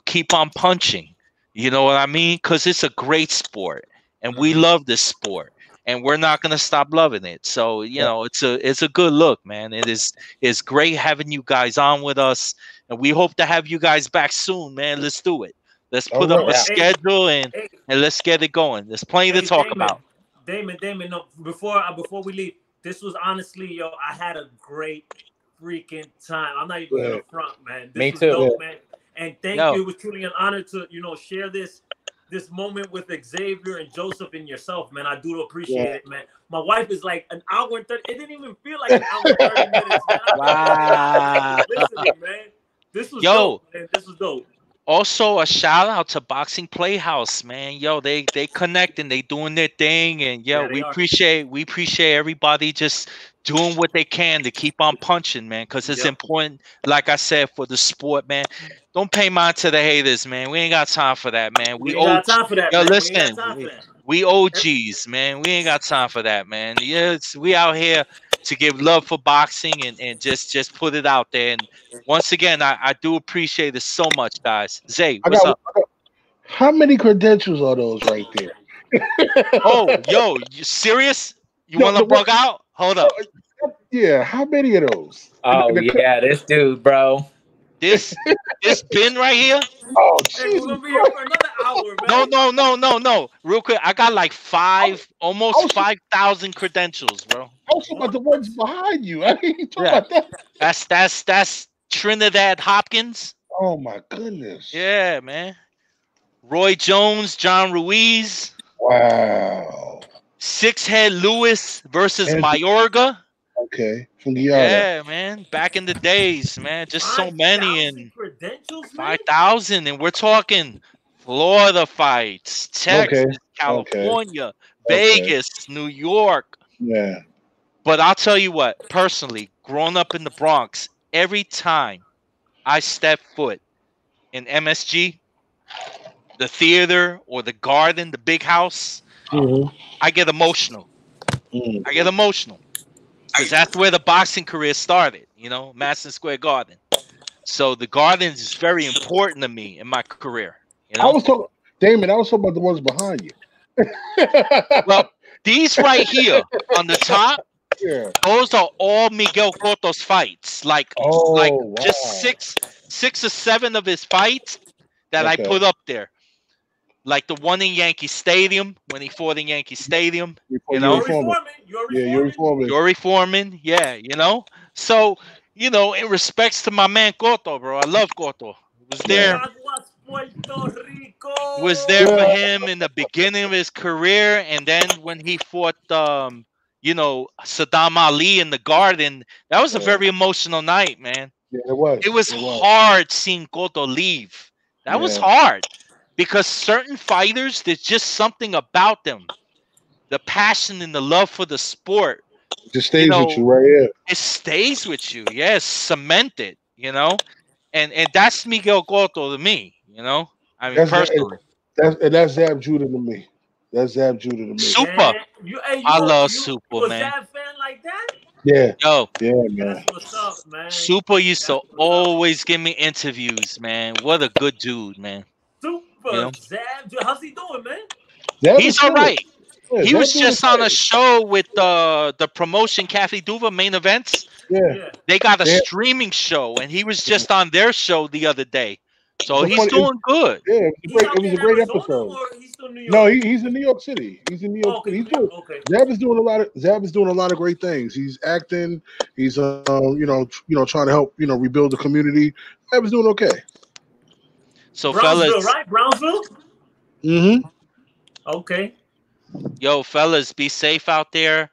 keep on punching. You know what I mean? Because it's a great sport, and we love this sport, and we're not gonna stop loving it. So you know, it's a good look, man. It's great having you guys on with us, and we hope to have you guys back soon, man. Let's do it. Let's put up a schedule and let's get it going. There's plenty to talk about. Damon. No, before we leave, this was honestly, yo, I had a great freaking time. I'm not even gonna front, man. This was dope, man. And thank you. It was truly an honor to, you know, share this moment with Xavier and Joseph and yourself, man. I do appreciate it, man. My wife is like an hour and 30. It didn't even feel like an hour and 30 minutes, man. Wow. Listening, man. This was dope, man. This was dope. Also, a shout out to Boxing Playhouse, man. Yo, they connect and they doing their thing, and we appreciate everybody just doing what they can to keep on punching, man. Because it's important, like I said, for the sport, man. Don't pay mind to the haters, man. We ain't got time for that, man. We ain't got time for that. Yo, man. listen, we OGs, man. We ain't got time for that, man. Yes, we out here to give love for boxing and just put it out there. And once again, I do appreciate it so much, guys. Zay, what's up? How many credentials are those right there? Oh, yo, you serious? You want to bug out? Hold up. Yeah, how many of those? Oh, yeah, this dude, bro. This bin right here? Oh, hey, we're gonna be here for another hour, man. No. Real quick, I got like almost 5,000 credentials, bro. I was talking about the ones behind you. I ain't talking about that. That's Trinidad Hopkins. Oh my goodness. Yeah, man. Roy Jones, John Ruiz. Wow. Six Head Lewis versus Mayorga. Okay, from Guyana. Yeah, man. Back in the days, man. Just so many and 5,000, and we're talking Florida fights, Texas, California, Vegas, New York. Yeah. But I'll tell you what, personally, growing up in the Bronx, every time I step foot in MSG, the theater or the garden, the big house, I get emotional. I get emotional. Because that's where the boxing career started, you know, Madison Square Garden. So the garden is very important to me in my career. You know? I was talking about the ones behind you. Well, these right here on the top, those are all Miguel Cotto's fights. Just six or seven of his fights that I put up there. Like the one in Yankee Stadium when he fought in Yankee Stadium, you know. Yuri Foreman, yeah, you know. So, you know, in respects to my man Cotto, bro, I love Cotto. Was there for him in the beginning of his career, and then when he fought, you know, Saddam Ali in the Garden, that was a very emotional night, man. Yeah, it was. It was hard seeing Cotto leave. That was hard. Because certain fighters, there's just something about them. The passion and the love for the sport. It just stays with you right here. It stays with you. Yes, cemented, you know? And that's Miguel Cotto to me, you know? I mean, personally. That's Zab Judah to me. That's Zab Judah to me. Super. I love Super, man. You a Zab fan like that? Yeah. Yo. Yeah, man. That's what's up, man. Super used to always give me interviews, man. What a good dude, man. You know? Zab, how's he doing, man? He's all right. Yeah, he was just on a show with the promotion Kathy Duva Main Events. Yeah. They got a streaming show, and he was just on their show the other day. So he's doing good. Yeah, it was a great episode. No, he's in New York City. He's in New York City. Zab is doing a lot of great things. He's acting. He's you know, trying to help, you know, rebuild the community. Zab is doing okay. So Brownsville, fellas, right? Brownsville? Mm-hmm. Okay. Yo, fellas, be safe out there.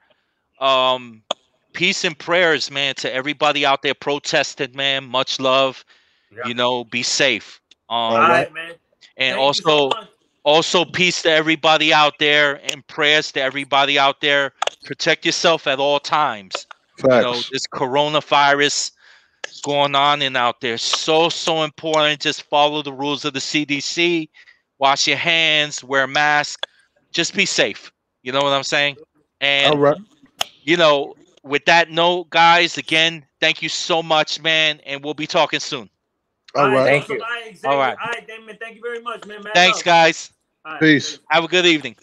Peace and prayers, man, to everybody out there protesting, man. Much love. Yeah. You know, be safe. All right, man. And Thank you so much. also peace to everybody out there and prayers to everybody out there. Protect yourself at all times. Facts. You know, this coronavirus going on and out there. So important. Just follow the rules of the CDC. Wash your hands, wear a mask. Just be safe. You know what I'm saying? And, all right. you know, with that note, guys, again, thank you so much, man. And we'll be talking soon. All right. Thank you. All right, Xavier. All right. All right, Damon. Thank you very much, man. Mad Thanks, love. guys. All right, Peace. Have a good evening.